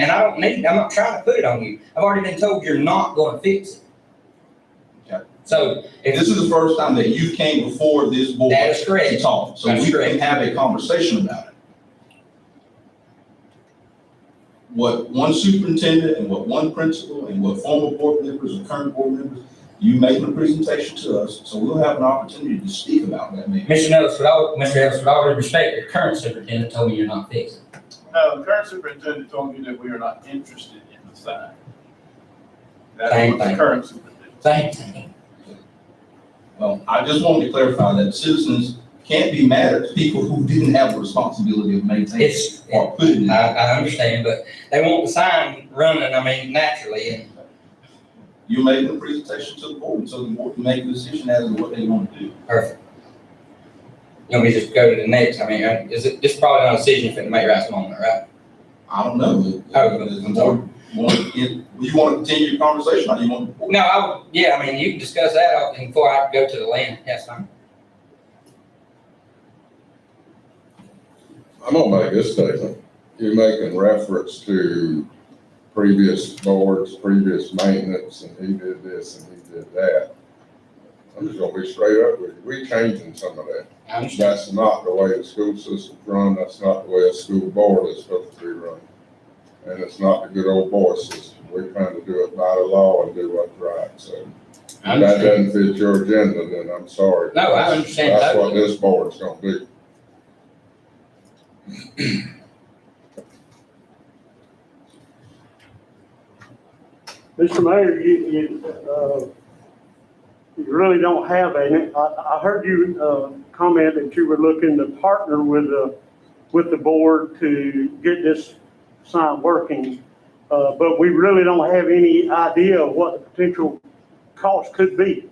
not trying to put it on you. I've already been told you're not going to fix it. Okay. So if This is the first time that you came before this board That is correct. to talk, so That's we correct. can have a conversation about it. What one superintendent and what one principal and what former board members and current board members, you making a presentation to us, so we'll have an opportunity to speak about that maybe. Mr. Ellis, with all due respect, the current superintendent told me you're not fixing. No, the current superintendent told me that we are not interested in the sign. That's Same what the thing. current superintendent. Same thing. Well, I just wanted to clarify that citizens can't be mad at people who didn't have the responsibility of maintaining or putting it. I understand, but they want the sign running, naturally, and You're making a presentation to the board, so the board can make a decision as to what they want to do. perfect. You want me to just go to the next? This is probably not a decision for the mayor at the moment, right? I don't know. Does the board you want to continue your conversation, or do you want? No, you can discuss that before I go to the land, that's fine. I'm gonna make this statement. You're making reference to previous boards, previous maintenance, and he did this and he did that. I'm just gonna be straight up with you. We changing some of that. I understand. That's not the way the school system's run. That's not the way a school board is supposed to be run. And it's not the good old boy system. We're trying to do it by the law and do what's right, so. If I that understand. doesn't fit your agenda, then I'm sorry. No, I understand That's what totally. this board's gonna do. Mr. Mayor, you really don't have any. I heard you comment that you were looking to partner with the board to get this sign working. But we really don't have any idea of what the potential cost could be.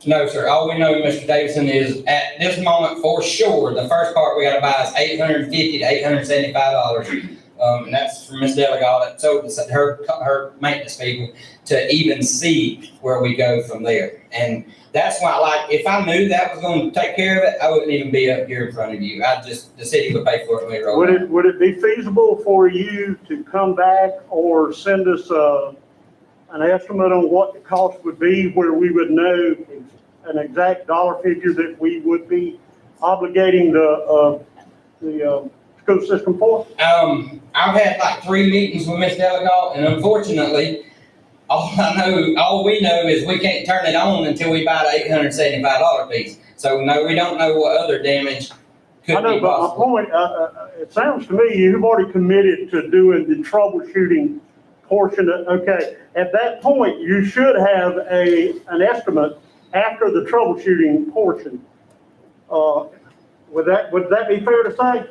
No, sir. All we know, Mr. Davidson, is at this moment, for sure, the first part we gotta buy is $850 to $875. And that's from Ms. Delegate, that told us that her maintenance people to even see where we go from there. And that's why, like, if I knew that was gonna take care of it, I wouldn't even be up here in front of you. The city would pay for it later on. Would it be feasible for you to come back or send us, an estimate on what the cost would be where we would know an exact dollar figure that we would be obligating the school system for? I've had like 3 meetings with Ms. Delegate, and unfortunately, all we know is we can't turn it on until we buy the $875 piece. So no, we don't know what other damage could I know, be but my possible. point, it sounds to me you've already committed to doing the troubleshooting portion of, okay. At that point, you should have an estimate after the troubleshooting portion. Would that be fair to say?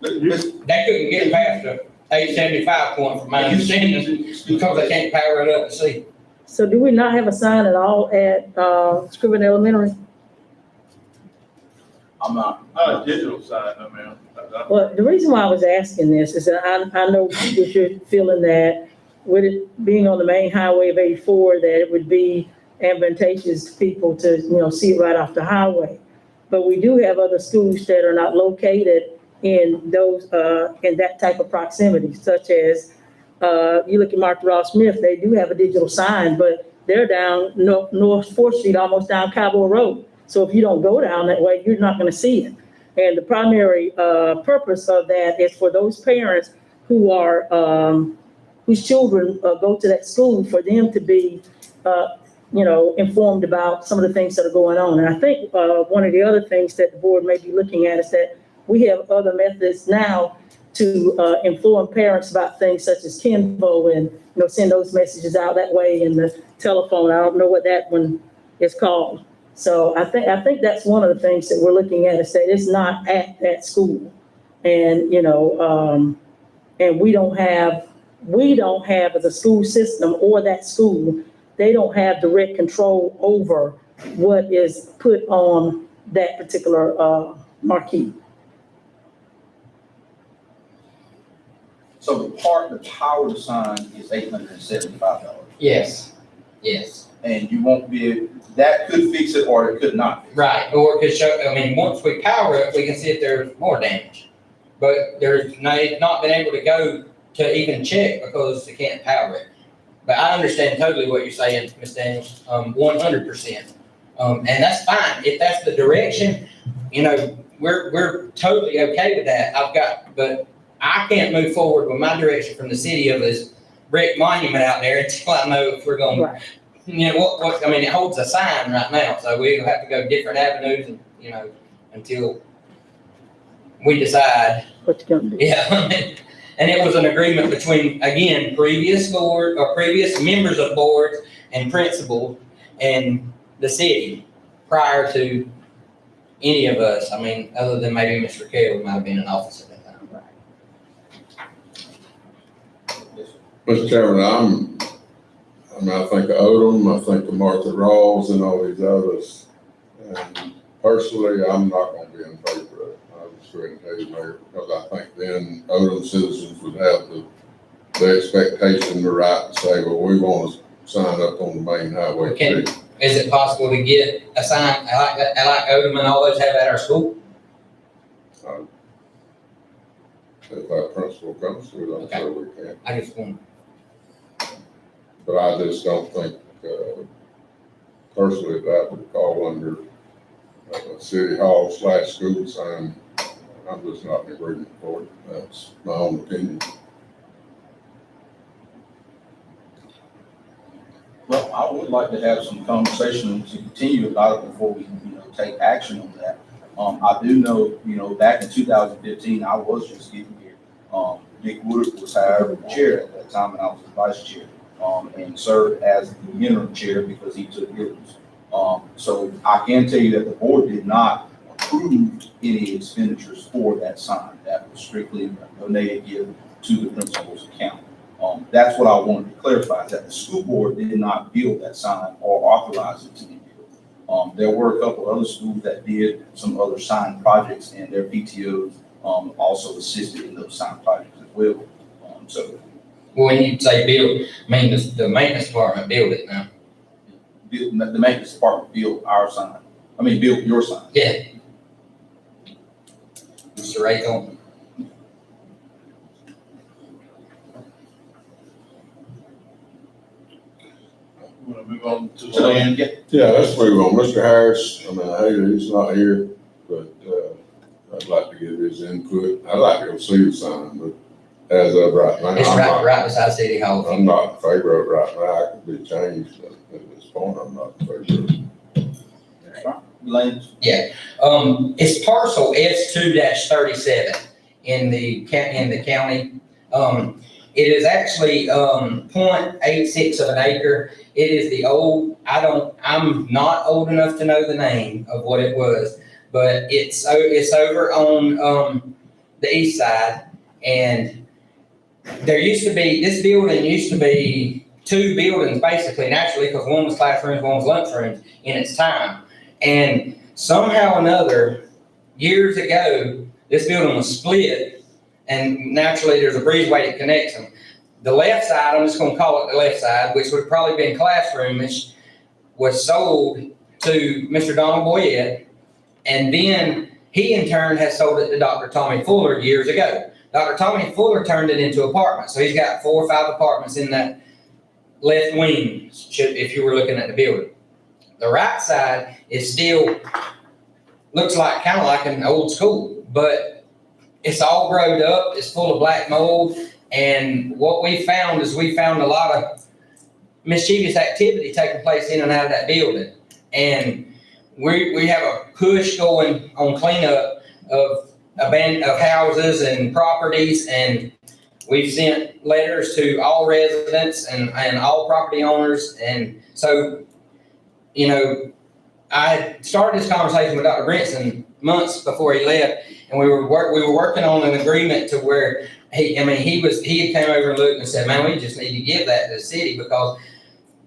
They couldn't get past the 875 point from my understanding because they can't power it up to see. So do we not have a sign at all at, Scriven Elementary? I'm not. Not a digital sign, no, ma'am. Well, the reason why I was asking this is that I know that you're feeling that with it being on the main highway of 84, that it would be advantageous to people to, see it right off the highway. But we do have other schools that are not located in those, in that type of proximity, such as, you look at Mark Ross Smith, they do have a digital sign, but they're down North 4th Street, almost down Cabo Road. So if you don't go down that way, you're not gonna see it. And the primary, purpose of that is for those parents who are, whose children, go to that school, for them to be, informed about some of the things that are going on. And I think, one of the other things that the board may be looking at is that we have other methods now to, inform parents about things such as Kinvo and, send those messages out that way in the telephone. I don't know what that one is called. So I think that's one of the things that we're looking at, is that it's not at that school. And, and we don't have as a school system or that school, they don't have direct control over what is put on that particular, marquee. So the power to sign is $875. Yes. And you won't be, that could fix it or it could not fix it. Right, or it could show, once we power it, we can see if there's more damage. But they've not been able to go to even check because they can't power it. But I understand totally what you're saying, Ms. Daniels, 100%. And that's fine, if that's the direction, we're totally okay with that. But I can't move forward with my direction from the city of this brick monument out there until I know if we're gonna, Right. it holds a sign right now, so we'll have to go different avenues and, until we decide. What you gonna do? Yeah. And it was an agreement between, again, previous members of boards and principal and the city prior to any of us. Other than maybe Mr. Carroll might have been in office at that time. Mr. Chairman, I think of Odom, I think of Martha Rawls and all these others. And personally, I'm not gonna be in favor of it. I'll just go ahead and tell you, Mayor, because I think then Odom citizens would have the expectation, the right to say, well, we want to sign up on the main highway. Okay. Is it possible to get a sign like Odom and all those have at our school? If our principal comes to it, I'm sure we can. I just want. But I just don't think, personally, that would fall under a city hall / school sign. I'm just not in agreement for it. That's my own opinion. Well, I would like to have some conversation to continue about it before we, take action on that. I do know, back in 2015, I was just getting here. Dick Woodard was hired as chair at that time, and I was the vice chair, and served as the interim chair because he took illness. So I can tell you that the board did not approve any expenditures for that sign. That was strictly a donated gift to the principal's account. That's what I wanted to clarify, is that the school board did not build that sign or authorize it to be built. There were a couple other schools that did some other sign projects, and their PTOs also assisted in those sign projects as well. So When you say build, I mean, the maintenance department build it now. the maintenance department built our sign, built your sign. Yeah. Mr. Raycon. Want to move on to So, land? Yeah, let's move on. Mr. Harris, I mean, I hate that he's not here, but, I'd like to get his input. I'd like to go see the sign, but as of right now, It's right beside City Hall. I'm not in favor of it right now. It could be changed, but at this point, I'm not in favor of it. That's fine. Lane, It's parcel S2-37 in the county. It is actually, 0.86 of an acre. It is the old, I'm not old enough to know the name of what it was, but it's over on, the east side. And this building used to be two buildings basically, naturally, because one was classrooms, one was lunchrooms in its time. And somehow or another, years ago, this building was split, and naturally, there's a breezeway that connects them. The left side, I'm just gonna call it the left side, which would have probably been classroomish, was sold to Mr. Donald Boyette, and then he in turn has sold it to Dr. Tommy Fuller years ago. Dr. Tommy Fuller turned it into apartments, so he's got 4 or 5 apartments in that left wing, if you were looking at the building. The right side is still, looks like, kind of like an old school, but it's all growed up, it's full of black mold, and what we found is we found a lot of mischievous activity taking place in and out of that building. And we have a push going on cleanup of houses and properties, and we've sent letters to all residents and all property owners. And so, I started this conversation with Dr. Brinson months before he left, and we were working on an agreement to where he came over and looked and said, man, we just need to give that to the city, because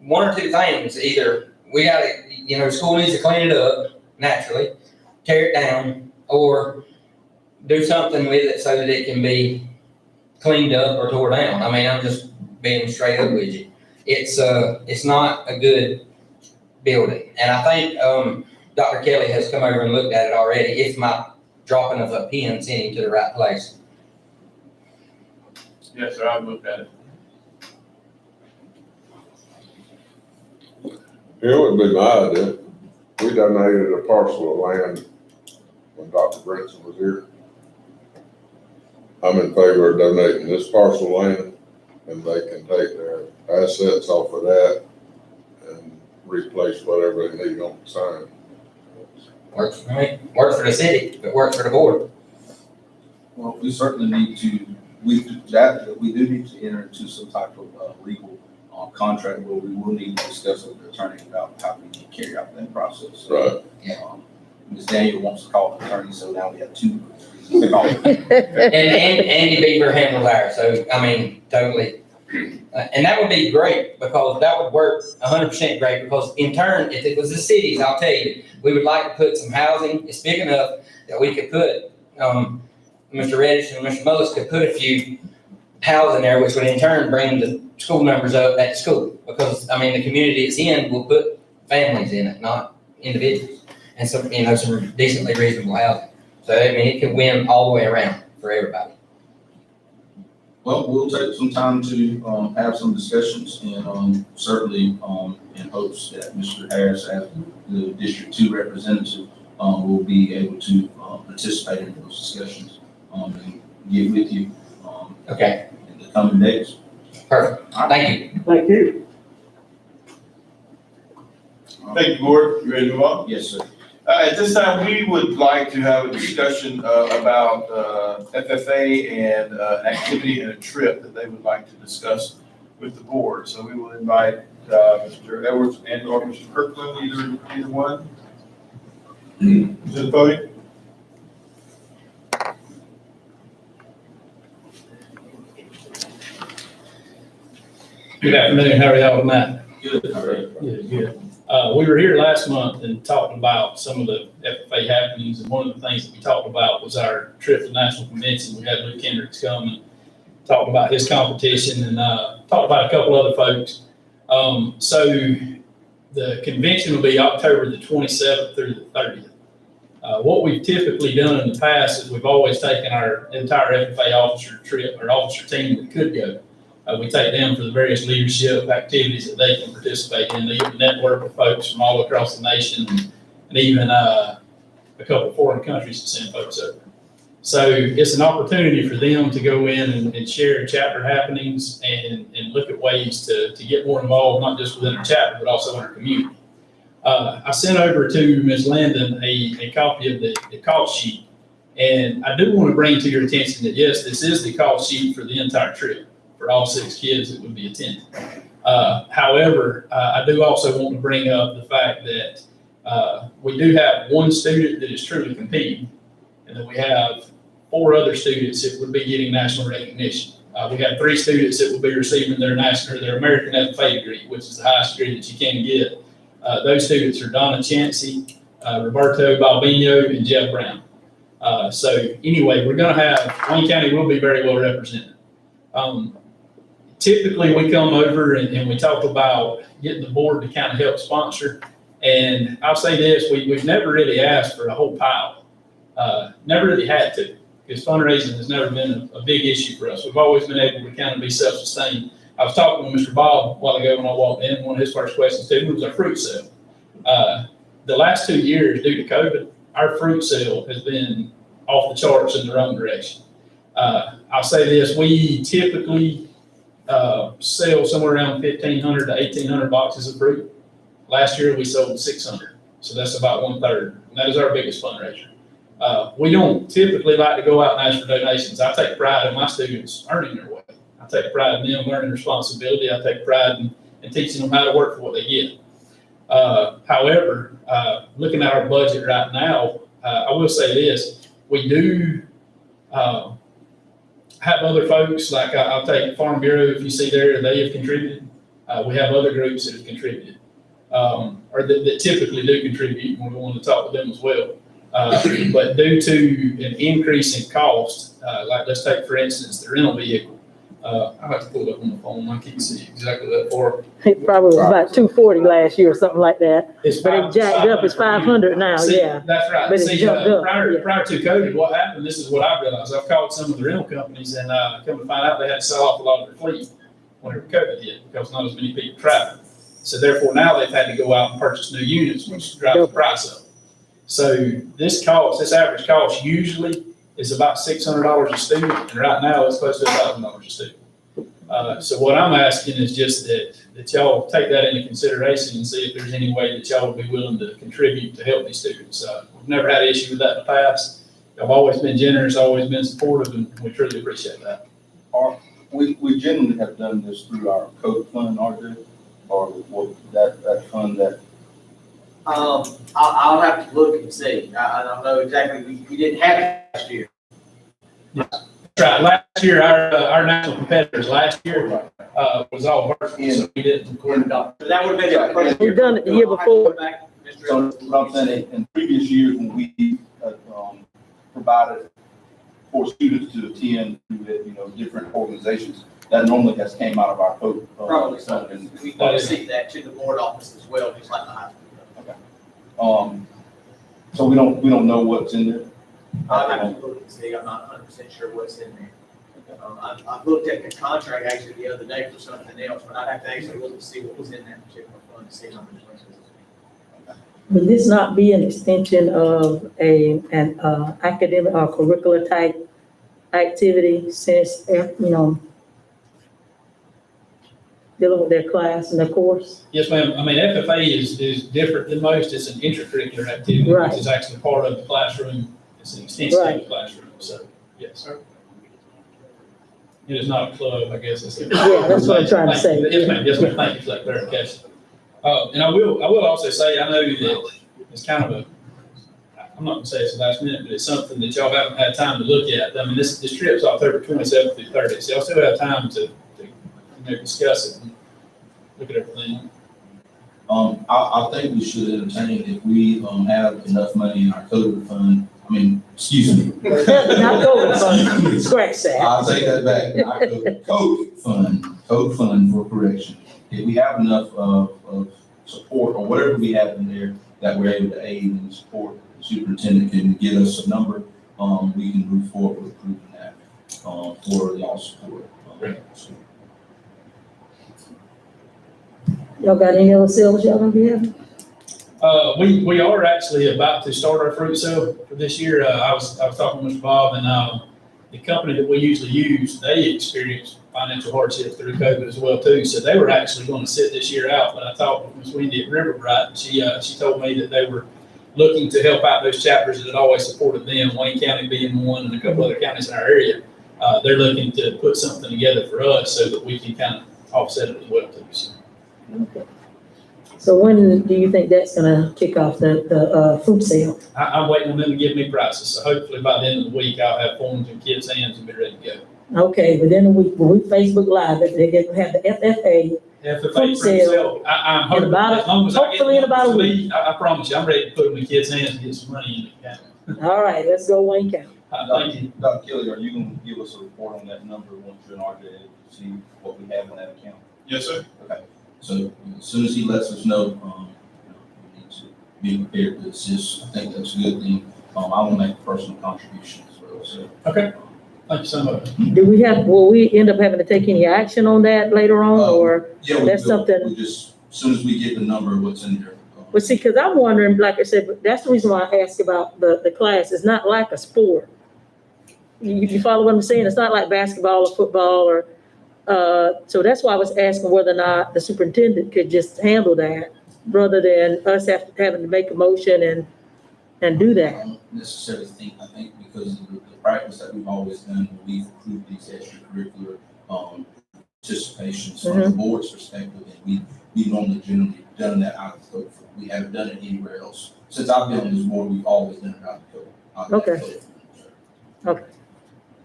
one or two things: either we gotta, school needs to clean it up naturally, tear it down, or do something with it so that it can be cleaned up or tore down. I'm just being straight up with you. It's not a good building. And I think, Dr. Kelly has come over and looked at it already. It's my dropping of a pen sent him to the right place. Yes, sir, I've looked at it. It would be my idea. We donated a parcel of land when Dr. Brinson was here. I'm in favor of donating this parcel of land, and they can take their assets off of that and replace whatever they need on the sign. Works for me, works for the city, but works for the board. well, we certainly need to, we do need to enter into some type of legal contract where we will need to discuss with the attorney about how we can carry out that process. Right. Ms. Daniel wants to call the attorney, so now we have 2 to call. And Andy Beaver handles ours, so, totally. And that would be great, because that would work 100% great, because in turn, if it was the cities, I'll tell you, we would like to put some housing. It's big enough that we could put, Mr. Reddish and Mr. Mullis could put a few housing there, which would in turn bring the school numbers up at school, because, the community it's in will put families in it, not individuals. And some decently reasonable housing. So, it could win all the way around for everybody. Well, we'll take some time to have some discussions, and certainly in hopes that Mr. Harris, as the District 2 representative, will be able to participate in those discussions and get with you Okay, in the coming days. perfect. Thank you. Thank you. Thank you, board. You ready to move on? Yes, sir. At this time, we would like to have a discussion about FFA and an activity and a trip that they would like to discuss with the board. So we will invite Mr. Edwards and or Mr. Kirkland, either one, to the podium. Good afternoon, how are y'all tonight? Good. All right. Good. We were here last month and talking about some of the FFA FFA happenings, and one of the things that we talked about was our trip to the National Convention. We had Luke Hendricks come and talk about his competition, and talked about a couple other folks. So the convention will be October the 27th through the 30th. What we've typically done in the past is we've always taken our entire FFA officer trip, or officer team that could go. We take them for the various leadership activities that they can participate in. They get to network with folks from all across the nation, and even a couple of foreign countries to send folks over. So it's an opportunity for them to go in and share chapter happenings and look at ways to get more involved, not just within our chapter, but also in our community. I sent over to Ms. Landon a copy of the cost sheet. And I do want to bring to your attention that, yes, this is the cost sheet for the entire trip for all 6 kids that would be attending. However, I do also want to bring up the fact that we do have one student that is truly competing, and then we have 4 other students that would be getting national recognition. We have 3 students that will be receiving their American FFA degree, which is the highest degree that you can get. Those students are Donna Chansey, Roberto Balbino, and Jeff Brown. So anyway, we're going to have, Wayne County will be very well represented. Typically, we come over and we talk about getting the board to kind of help sponsor. And I'll say this, we've never really asked for a whole pile. Never really had to, because fundraising has never been a big issue for us. We've always been able to kind of be self-sustained. I was talking with Mr. Bob a while ago when I walked in. One of his first questions to me was our fruit sale. The last 2 years, due to COVID, our fruit sale has been off the charts in the wrong direction. I'll say this, we typically sell somewhere around 1,500 to 1,800 boxes of fruit. Last year, we sold 600, so that's about 1/3. And that is our biggest fundraiser. We don't typically like to go out and ask for donations. I take pride in my students earning their way. I take pride in them learning responsibility. I take pride in teaching them how to work for what they get. However, looking at our budget right now, I will say this, we do have other folks, like I'll take Farm Bureau, if you see there, they have contributed. We have other groups that have contributed, or that typically do contribute, and we want to talk with them as well. But due to an increase in cost, like let's take, for instance, the rental vehicle. I'll have to pull it up on the phone. I can't see exactly that far. It probably was about 240 last year or something like that. It's But it jacked up, it's 500 now, See, yeah. that's right. But it See, jumped up, prior yeah. to COVID, what happened, this is what I realized. I've called some of the rental companies and come to find out they had to sell off a lot of their fleet whenever COVID hit because not as many people traveled. So therefore now they've had to go out and purchase new units, which drives the price up. So this average cost usually is about $600 a student, and right now it's close to $1,000 a student. So what I'm asking is just that y'all take that into consideration and see if there's any way that y'all would be willing to contribute to help these students. We've never had an issue with that in the past. Y'all have always been generous, always been supportive, and we truly appreciate that. We generally have done this through our code fund, or that fund that. I'll have to look and see. I don't know exactly. We didn't have it last year. Right. Last year, our national competitors last year was all virtual, so we didn't record it all. So that would have been the first year. We've done it the year before. So what I'm saying, in previous years when we provided for students to attend through different organizations, that normally has came out of our code. Probably so. We want to see that to the board office as well, just like the high school. Okay. So we don't know what's in there. I'll have to look and see. I'm not 100% sure what's in there. I looked at the contract actually the other day for something else, but I'd have to actually look and see what was in that particular fund to see how much was in it. Would this not be an extension of an academic or curricular type activity since, dealing with their class and their course? Yes, ma'am. I mean, FFA is different than most. It's an intracurricular activity, Right. which is actually part of the classroom. It's an extension of the Right. classroom. So, yes. It is not a club, I guess. Yeah, that's what I'm trying to say. Yes, ma'am. Yes, ma'am. Thank you for that clarification. And I will also say, I know that it's kind of I'm not gonna say it's the last minute, but it's something that y'all haven't had time to look at. I mean, this trip's October 27th through 30th, so y'all still have time to discuss it and look at everything. I think we should entertain if we, have enough money in our COVID fund, excuse me. Not COVID fund, scratch that. I'll take that back, not code fund for correction. If we have enough of support or whatever we have in there that we're able to aid and support, the superintendent can give us a number, we can move forward with approving that, for y'all support. So, Y'all got any other sales y'all gonna be having? We are actually about to start our fruit sale for this year. I was talking with Mr. Bob, and the company that we usually use, they experienced financial hardship through COVID as well too. So they were actually going to sit this year out, but I talked with Ms. Wendy at River Bright, and she told me that they were looking to help out those chapters that had always supported them, Wayne County being one and a couple other counties in our area. They're looking to put something together for us so that we can kind of offset it as well too. So. Okay. So when do you think that's gonna kick off the food sale? I'm waiting on them to give me prices, so hopefully by the end of the week, I'll have forms in kids' hands and be ready to go. Okay, within a week, when we Facebook Live, if they can have the FFA, FFA sale. sale, I'm hoping, about as long as I get hopefully in about a them to me, I promise you, I'm ready to put them in kids' hands and get some money in the account. all right, let's go Wayne County. Thank you. Dr. Kelly, are you gonna give us a report on that number once you're in our day to see what we have in that account? Yes, sir. Okay, so as soon as he lets us know, we need to be prepared to assist. I think that's a good thing. I want to make a personal contribution as well, so. Okay. Thank you so much. Will we end up having to take any action on that later on, or Yeah, we that's will. something? We just, as soon as we get the number, what's in there. Well, see, because I'm wondering, like I said, that's the reason why I asked about the class. It's not like a sport. You follow what I'm saying? It's not like basketball or football or, so that's why I was asking whether or not the superintendent could just handle that rather than us having to make a motion and do I that. don't necessarily think, I think because of the practice that we've always done, when we've approved these extracurricular, participations from the board's perspective, and we normally generally done that out of code. We haven't done it anywhere else. Since I've been on this board, we've always done it out of code. Okay.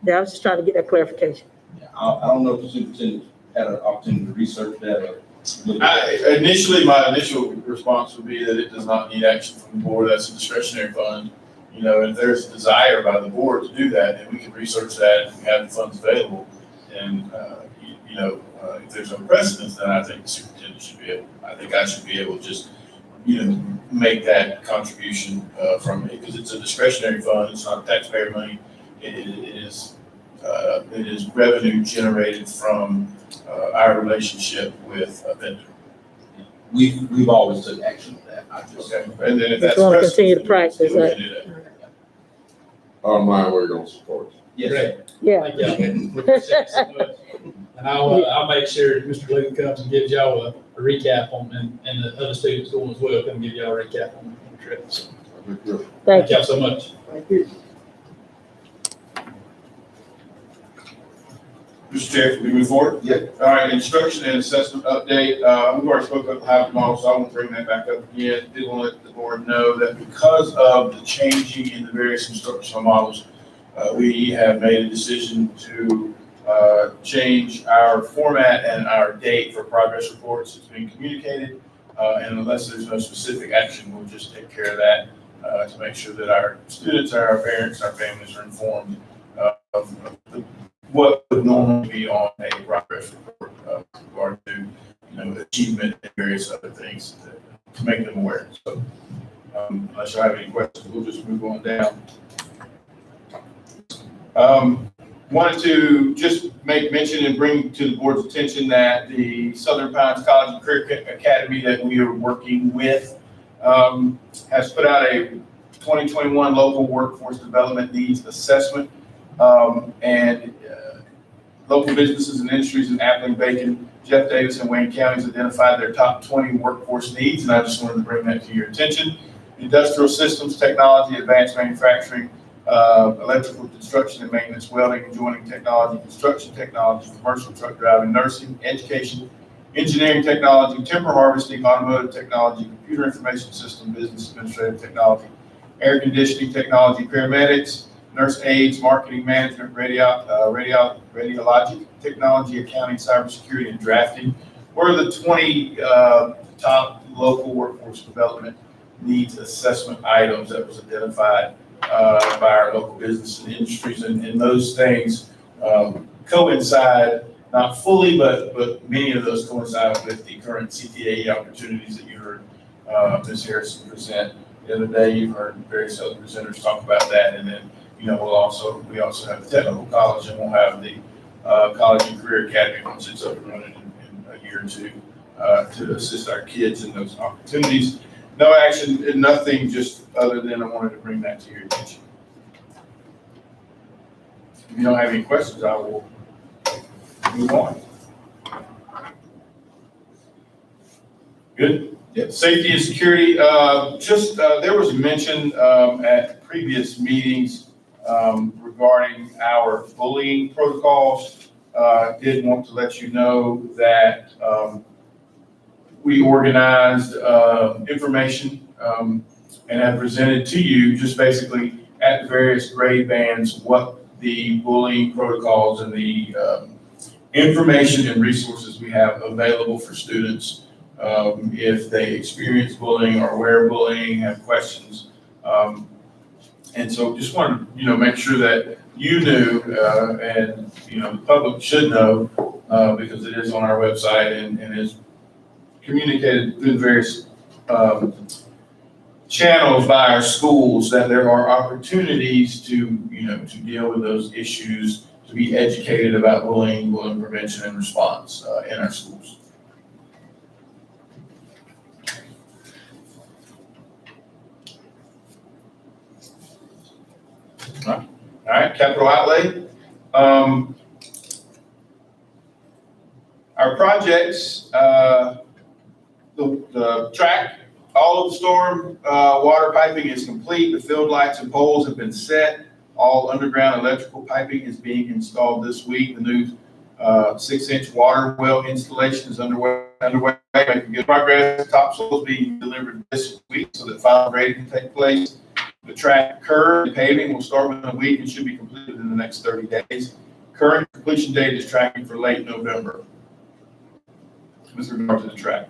Yeah, I was just trying to get that clarification. Yeah, I don't know if the superintendent had an opportunity to research that or look at that. Initially, my initial response would be that it does not need action from the board. That's a discretionary fund. And if there's a desire by the board to do that, then we can research that and have the funds available. And, if there's no precedence, then I think the superintendent should be able, I think I should be able to just, make that contribution, from it, because it's a discretionary fund. It's not taxpayer money. It is revenue generated from, our relationship with a vendor. We've always took action on that. I just. Okay, and then if that's. Just wanna precedent, continue to then practice, we can right? do that. Online, we're gonna support you. Yes. Yeah. Thank y'all. We appreciate it so much. And I'll make sure Mr. Luke comes and gives y'all a recap on, and the other students going as well, come give y'all a recap on the trip. So, Thank thank you. y'all so much. Thank you. Mr. Chair, if we move forward? Yeah. All right, instruction and assessment update. We've already spoke about the hybrid model, so I won't bring that back up again. Did want to let the board know that because of the changing in the various instructional models, we have made a decision to change our format and our date for progress reports. It's being communicated, and unless there's no specific action, we'll just take care of that to make sure that our students, our parents, our families are informed of what would normally be on a progress report with regard to, achievement and various other things to make them aware. So, unless you have any questions, we'll just move on down. Wanted to just make mention and bring to the board's attention that the Southern Pines College and Career Academy that we are working with has put out a 2021 local workforce development needs assessment. And local businesses and industries in Appling, Bacon, Jeff Davis, and Wayne counties identified their top 20 workforce needs, and I just wanted to bring that to your attention. Industrial systems, technology, advanced manufacturing, electrical construction and maintenance, welding and joining technology, construction technology, commercial truck driving, nursing, education, engineering technology, timber harvesting, automotive technology, computer information system, business administrative technology, air conditioning technology, paramedics, nurse aides, marketing management, radiologic technology, accounting, cybersecurity, and drafting. We're the 20 top local workforce development needs assessment items that was identified by our local business and industries, and those things coincide, not fully, but many of those coincide with the current CTAE opportunities that you heard Ms. Harrison present the other day. You've heard various other presenters talk about that, and then we also have the technical college, and we'll have the college and career academy once it's up and running in a year or two to assist our kids in those opportunities. No action, and nothing, just other than I wanted to bring that to your attention. If you don't have any questions, I will move on. Good. Yeah. Safety and security. There was mention at previous meetings regarding our bullying protocols. Did want to let you know that we organized information and have presented to you just basically at the various grade bands what the bullying protocols and the information and resources we have available for students if they experience bullying or aware of bullying, have questions. And so just wanted to, make sure that you knew, and, the public should know, because it is on our website and is communicated through various channels by our schools, that there are opportunities to deal with those issues, to be educated about bullying prevention and response in our schools. All right, capital outlay. Our projects, the track, all of the storm water piping is complete. The field lights and poles have been set. All underground electrical piping is being installed this week. The new 6-inch water well installation is underway. Making good progress. Topsoil is being delivered this week so that final grading can take place. The track curb and paving will start within a week and should be completed in the next 30 days. Current completion date is tracking for late November with regard to the track.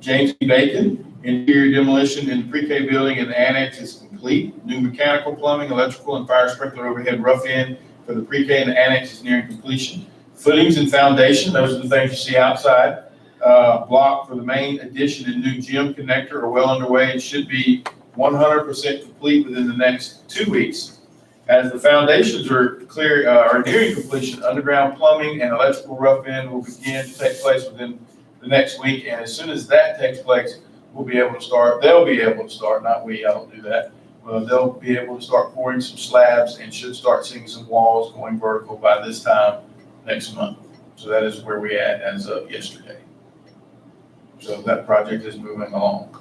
James B. Bacon, interior demolition in the pre-K building and the annex is complete. New mechanical, plumbing, electrical, and fire sprinkler overhead rough end for the pre-K and the annex is nearing completion. Footings and foundation, those are the things you see outside. Block for the main addition and new gym connector are well underway and should be 100% complete within the next 2 weeks. As the foundations are nearing completion, underground plumbing and electrical rough end will begin to take place within the next week. And as soon as that takes place, they'll be able to start, not we, I don't do that. They'll be able to start pouring some slabs and should start seeing some walls going vertical by this time next month. So that is where we're at as of yesterday. So that project is moving along.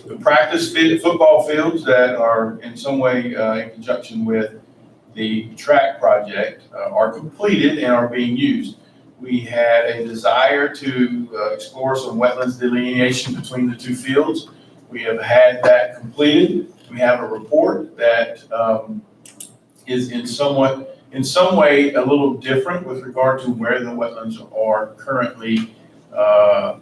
The practice football fields that are in some way in conjunction with the track project are completed and are being used. We had a desire to explore some wetlands delineation between the two fields. We have had that completed. We have a report that is in some way a little different with regard to where the wetlands are currently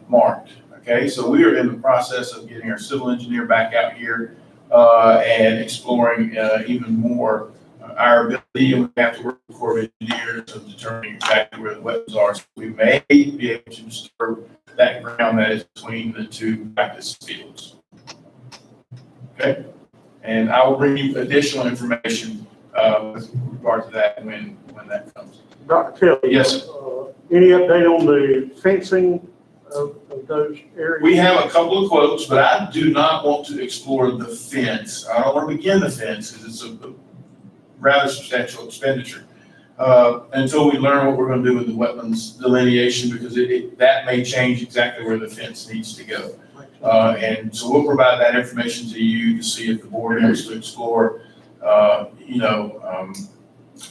marked. Okay, so we are in the process of getting our civil engineer back out here and exploring even more our ability, and we have to work with Corps of Engineers of determining exactly where the wetlands are. So we may be able to disturb that ground that is between the two practice fields. Okay, and I will bring you additional information with regard to that when that comes. Dr. Kelly? Yes, Any update on the fencing of those areas? we have a couple of quotes, but I do not want to explore the fence. I don't want to begin the fence because it's a rather substantial expenditure until we learn what we're going to do with the wetlands delineation, because that may change exactly where the fence needs to go. And so we'll provide that information to you to see if the board wants to explore,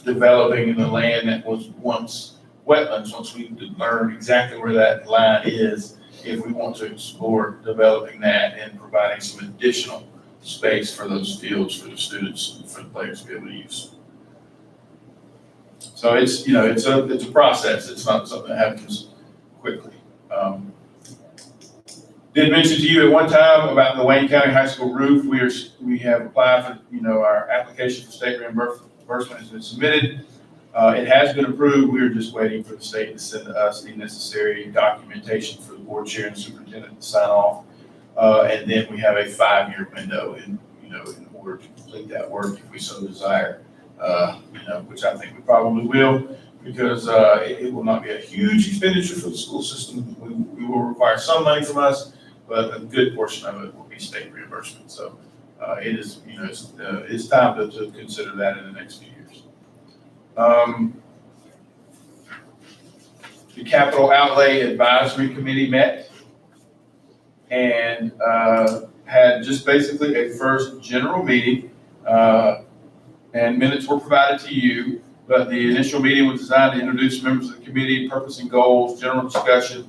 developing in the land that was once wetlands, once we learn exactly where that line is, if we want to explore developing that and providing some additional space for those fields for the students, for the players to be able to use. So it's a process. It's not something that happens quickly. Did mention to you at one time about the Wayne County High School roof. We have applied for, our application for state reimbursement has been submitted. It has been approved. We're just waiting for the state to send us the necessary documentation for the board chair and superintendent to sign off. And then we have a 5-year window in order to complete that work if we so desire, which I think we probably will, because it will not be a huge expenditure for the school system. We will require some money from us, but a good portion of it will be state reimbursement. So it is, it's time to consider that in the next few years. The Capital Outlay Advisory Committee met and had just basically a first general meeting, and minutes were provided to you, but the initial meeting was designed to introduce members of the committee, purpose and goals, general discussion.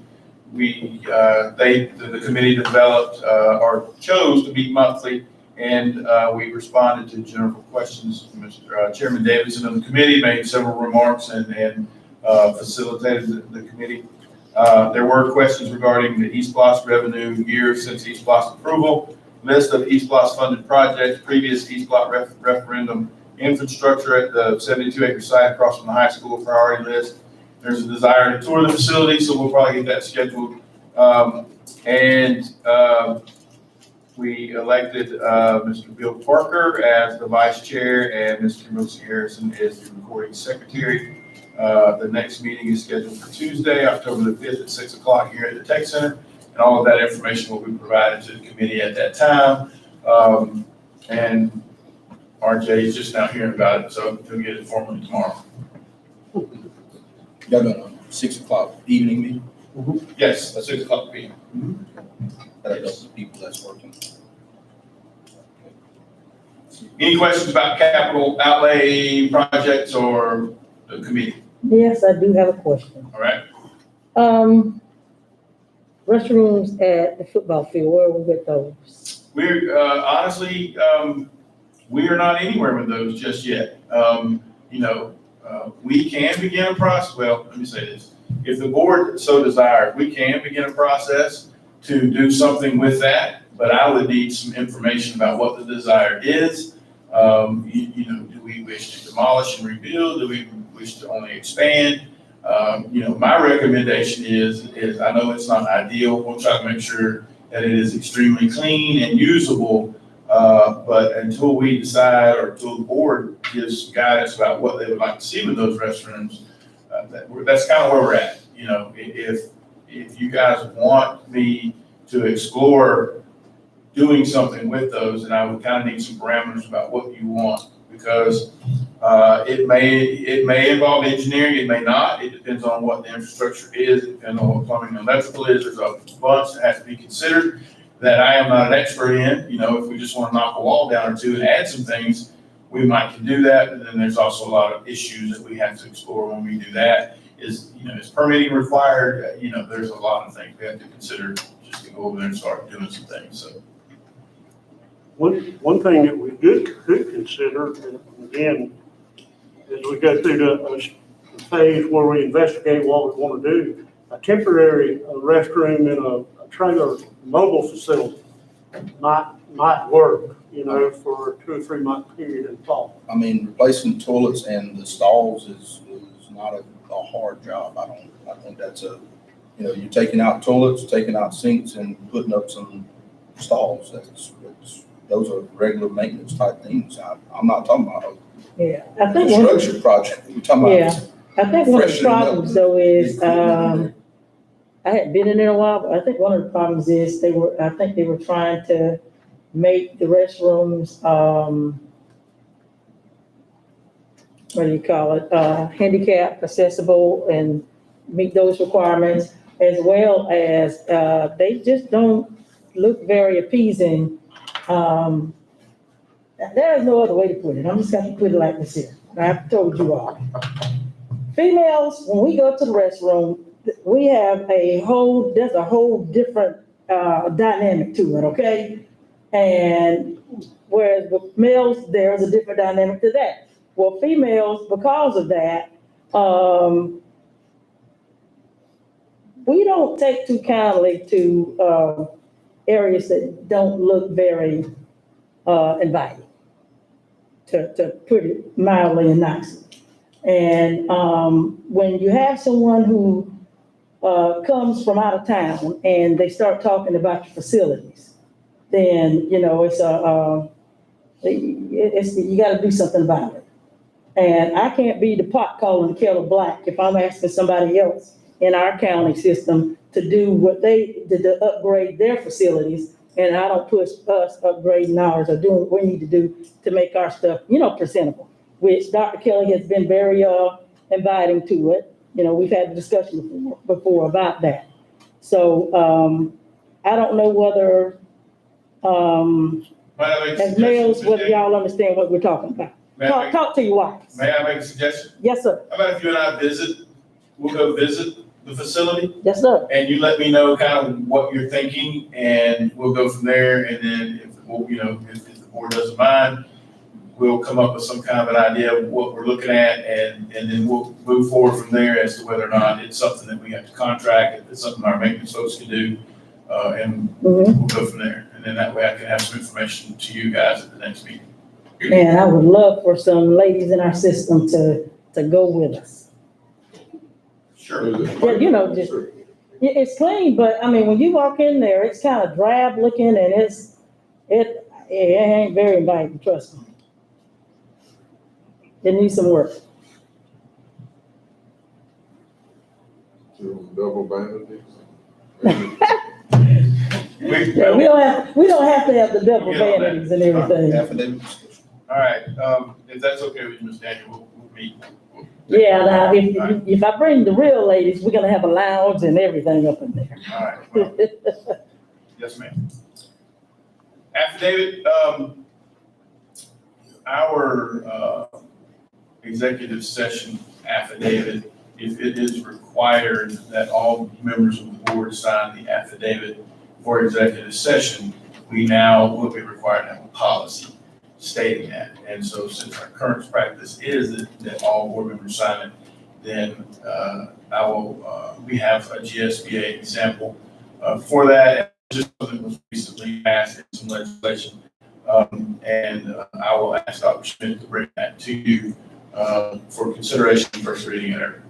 The committee developed or chose to meet monthly, and we responded to general questions. Mr. Chairman Davidson of the committee made several remarks and facilitated the committee. There were questions regarding the East Blos revenue years since East Blos approval, list of East Blos funded projects, previous East Blos referendum, infrastructure at the 72-acre site across from the high school priority list. There's a desire to tour the facility, so we'll probably get that scheduled. We elected Mr. Bill Parker as the vice chair and Mr. Mercy Harrison as the recording secretary. The next meeting is scheduled for Tuesday, October the 5th at 6 o'clock here at the Tech Center. And all of that information will be provided to the committee at that time. And RJ is just now hearing about it, so he'll get it formally tomorrow. Y'all got a 6 o'clock evening meeting? Yes, at 6 o'clock p.m. That's the people that's working. Any questions about capital outlay projects or the committee? Yes, I do have a question. All right. Restrooms at the football field, where are we with those? We're honestly, we are not anywhere with those just yet. We can begin a process. Well, let me say this. If the board so desired, we can begin a process to do something with that, but I would need some information about what the desire is. Do we wish to demolish and rebuild? Do we wish to only expand? My recommendation is I know it's not ideal. We'll try to make sure that it is extremely clean and usable. But until we decide or until the board gives guidance about what they would like to see with those restrooms, that's kind of where we're at. If you guys want me to explore doing something with those, then I would kind of need some parameters about what you want, because it may involve engineering, it may not. It depends on what the infrastructure is, it depends on what plumbing and electrical is. There's a bunch that has to be considered that I am not an expert in. If we just want to knock a wall down or two and add some things, we might can do that. But then there's also a lot of issues that we have to explore when we do that. Is permitting required? There's a lot of things we have to consider just to go over there and start doing some things. So. One thing that we could consider, and again, as we go through the phase where we investigate what we want to do, a temporary restroom in a trailer mobile facility might work, for a 2 or 3 month period in fall. I mean, replacing toilets and the stalls is not a hard job. I think that's you're taking out toilets, taking out sinks, and putting up some stalls. Those are regular maintenance type things. I'm not talking about Yeah, a I think construction project. We're talking about. Yeah, I think one of the freshening up problems though is, equipment in there. I hadn't been in there in a while, but I think one of the problems is they were trying to make the restrooms, what do you call it, handicap accessible and meet those requirements, as well as, they just don't look very appeasing. There is no other way to put it. I'm just going to put it like this here. I've told you all. Females, when we go to the restroom, we have there's a whole different dynamic to it, okay? And whereas with males, there's a different dynamic to that. Well, females, because of that, we don't take too kindly to areas that don't look very, inviting, to put it mildly and nicely. And, when you have someone who, comes from out of town and they start talking about your facilities, then, you know, you gotta do something about it. And I can't be the pot calling the kettle black if I'm asking somebody else in our county system to do what they did to upgrade their facilities, and I don't push us upgrading ours or doing what we need to do to make our stuff, you know, presentable, which Dr. Kelly has been very, inviting to it. You know, we've had a discussion before about that. So, I don't know whether, May I make a as males, suggestion, whether Ms. Daniel? y'all understand what we're talking about. May I make- Talk to your wives. May I make a suggestion? Yes, sir. How about if you and I we'll go visit the facility, Yes, sir. and you let me know kind of what you're thinking, and we'll go from there, and then if, if the board doesn't mind, we'll come up with some kind of an idea of what we're looking at, and then we'll move forward from there as to whether or not it's something that we have to contract, if it's something our maintenance folks can do, and we'll go from there. And then that way I can have some information to you guys at the next meeting. Man, I would love for some ladies in our system to go with us. Sure. Yeah, you know, just, it's clean, but I mean, when you walk in there, it's kind of drab looking and it ain't very inviting, trust me. It needs some work. Double vanity. Yeah, we don't have to have the double vanities and everything. Affidavit. All right, if that's okay with you, Ms. Daniel, we'll meet. Yeah, now, if I bring the real ladies, we're gonna have a lounge and everything up in there. All right, well, yes, ma'am. Affidavit, our executive session affidavit, if it is required that all members of the board sign the affidavit for executive session, we now will be required to have a policy stating that. And so since our current practice is that all board members sign it, then we have a GSBA example for that. Just something that was recently passed in some legislation. And I will ask Dr. Schmidt to bring that to you for consideration first reading at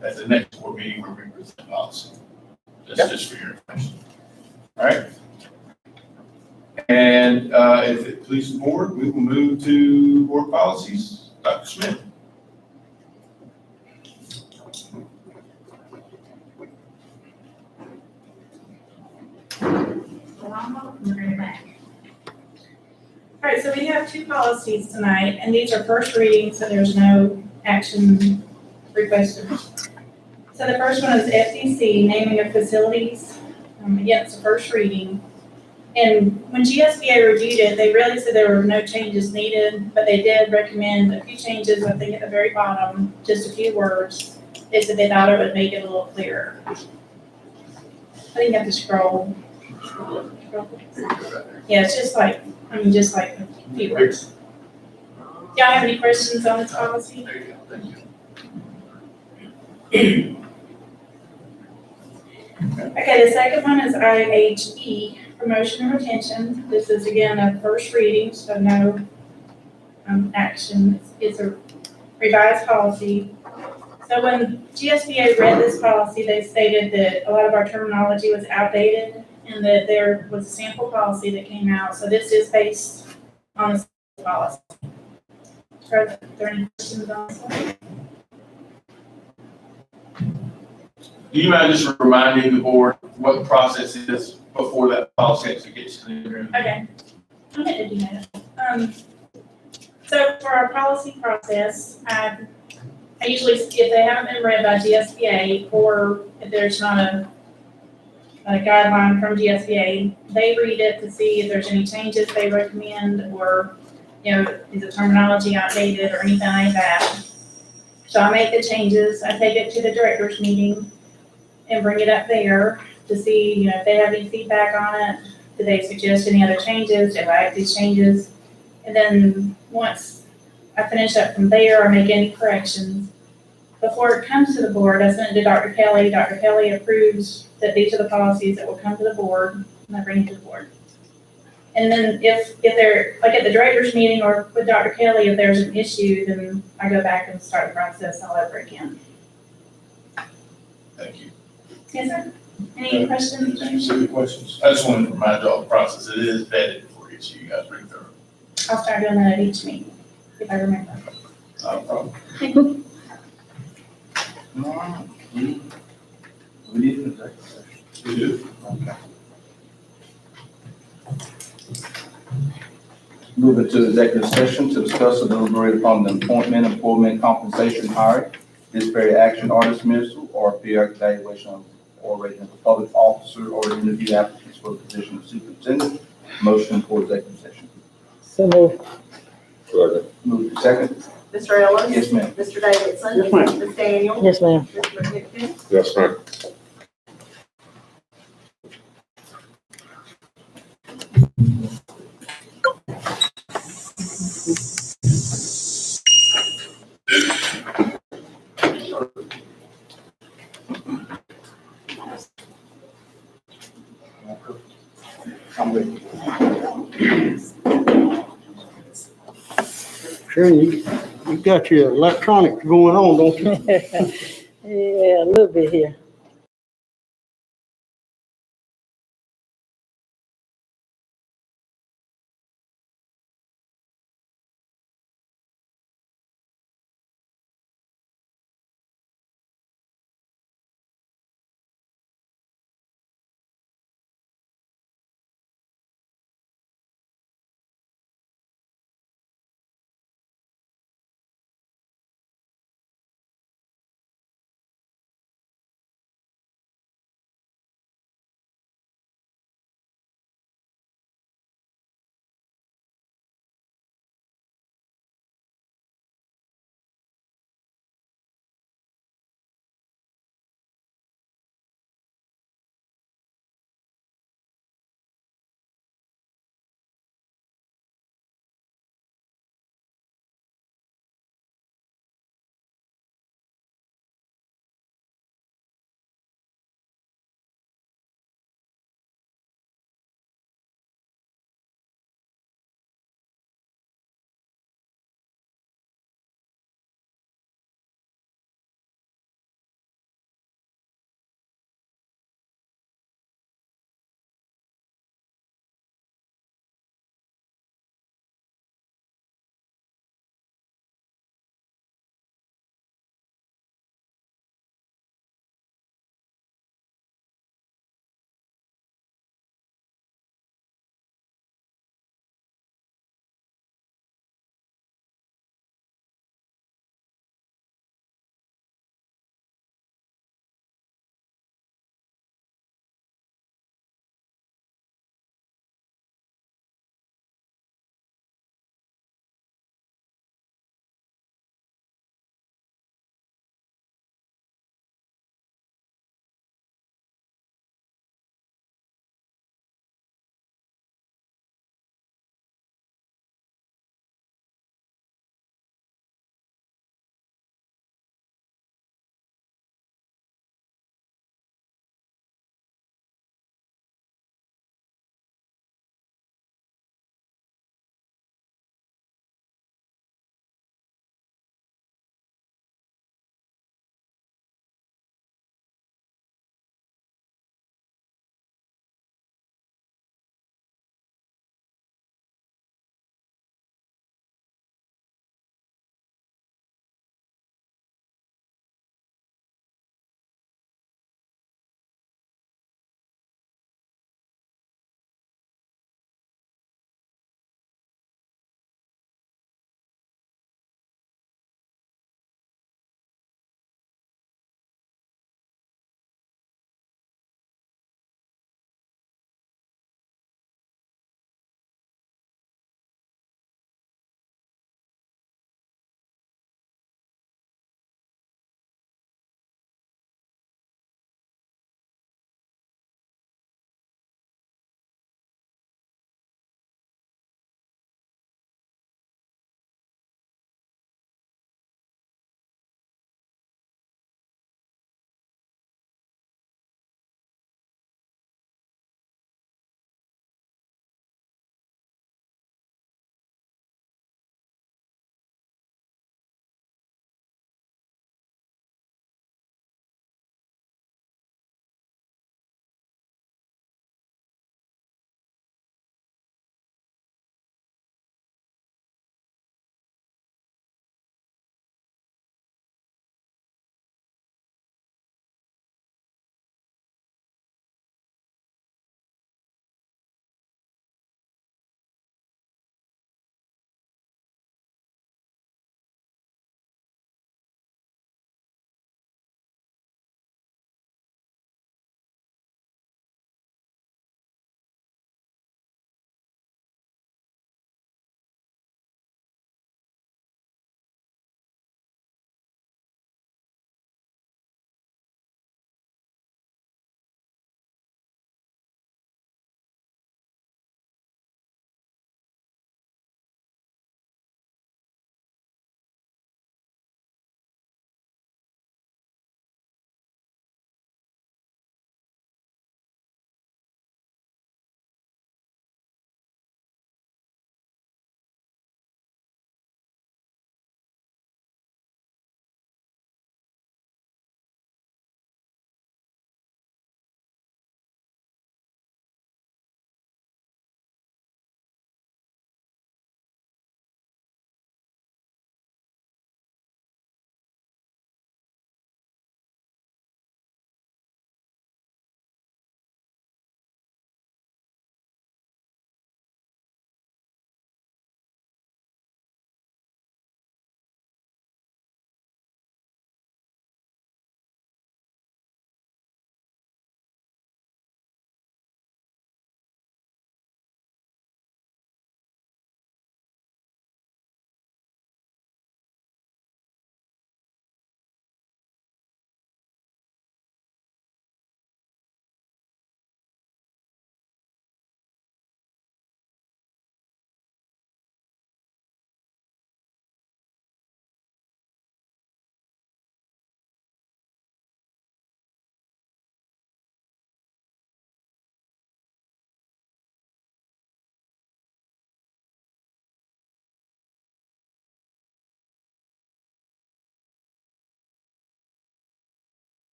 the next board meeting where we present policy. That's just for your information. All right. And if it pleases the board, we will move to board policies. Dr. Schmidt. We're going back. All right, so we have two policies tonight, and these are first readings, so there's no action requested. So the first one is FDC, naming of facilities. Again, it's a first reading. And when GSBA reviewed it, they really said there were no changes needed, but they did recommend a few changes, I think at the very bottom, just a few words. They said they thought it would make it a little clearer. I think you have to scroll. Yeah, it's just like a few words. Y'all have any questions on this policy? There you go. Thank you. Okay, the second one is IHE, promotion and retention. This is again a first reading, so no action. It's a revised policy. So when GSBA read this policy, they stated that a lot of our terminology was outdated and that there was a sample policy that came out. So this is based on the policy. Are there any questions on this one? Do you mind just reminding the board what the process is before that policy actually gets to the agreement? Okay, I'm going to do that. So for our policy process, I usually, if they haven't been read by GSBA or if there's not a guideline from GSBA, they read it to see if there's any changes they recommend or, is the terminology outdated or anything like that. So I make the changes, I take it to the directors meeting and bring it up there to see, if they have any feedback on it. Do they suggest any other changes? Do I like these changes? And then once I finish up from there, I make any corrections. Before it comes to the board, I send it to Dr. Kelly. Dr. Kelly approves that these are the policies that will come to the board. and I bring it to the board. And then if they're, like at the directors meeting or with Dr. Kelly, if there's an issue, then I go back and start the process all over again. Thank you. Yes, sir. Any questions? Specific questions? I just wanted to remind you all the process. It is vetted before it gets to you guys pretty thorough. I'll start doing that at each meeting, if I remember. Not a problem. All right. We need an executive session. We do. Okay. Moving to executive session to discuss and deliberate upon the appointment, employment, compensation, hiring, disparate action, or dismissal, or peer evaluation of or rating of a public officer or interview applicants for the position of superintendent. Motion for executive session. So moved. Move to second. Mr. Ellis? Yes, ma'am. Mr. Davidson? Yes, ma'am. Ms. Daniel? Yes, ma'am. Mr. Pipkin? Yes, sir. I'm ready. Sure, you got your electronics going on, don't you? Yeah, a little bit here.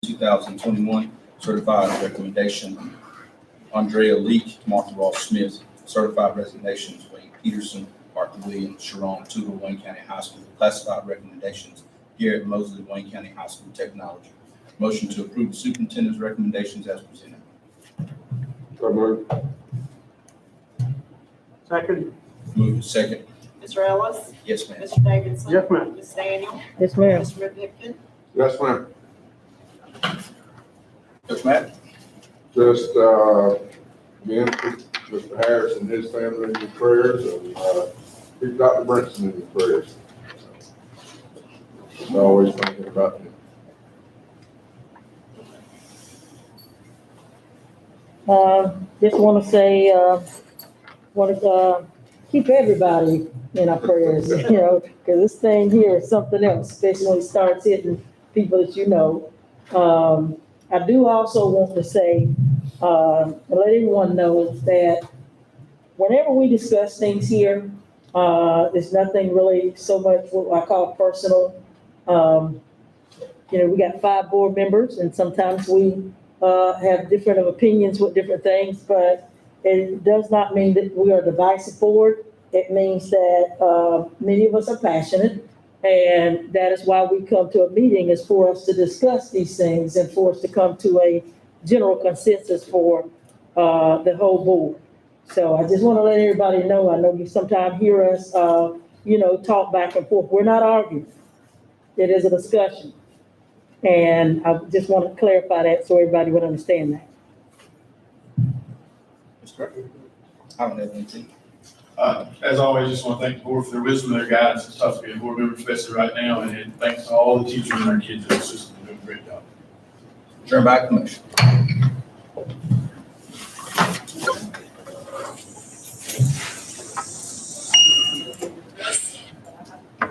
2021. Certified recommendation, Andrea Leak, Martha Ross Smith. Certified resignations, Wayne Peterson, Arthur Williams, Sharon Tootle, Wayne County High School. Classified recommendations, Garrett Mosley, Wayne County High School Technology. Motion to approve the superintendent's recommendations as presented. So moved. Second. Move to second. Mr. Ellis? Yes, ma'am. Mr. Davidson? Yes, ma'am. Ms. Daniel? Yes, ma'am. Mr. Pipkin? Yes, ma'am. Coach Matt? Just, again, keep Mr. Harris and his family in your prayers, and, keep Dr. Brinson in your prayers. I'm always thinking about him. Just want to say, keep everybody in our prayers, because this thing here is something else, especially when it starts hitting people that you know. I do also want to say, let everyone know that whenever we discuss things here, there's nothing really so much what I call personal. We got 5 board members, and sometimes we have different opinions with different things, but it does not mean that we are a divisive board. It means that many of us are passionate, and that is why we come to a meeting, is for us to discuss these things and for us to come to a general consensus for the whole board. So I just want to let everybody know, I know you sometimes hear us, talk back and forth. We're not arguing. It is a discussion. And I just want to clarify that so everybody would understand that. Mr. Carter? I don't have anything. As always, just want to thank the board for their wisdom and their guidance. It's tough to be a board member, especially right now, and thanks to all the teachers and our kids in the system. They're doing a great job. Adjourn by commission.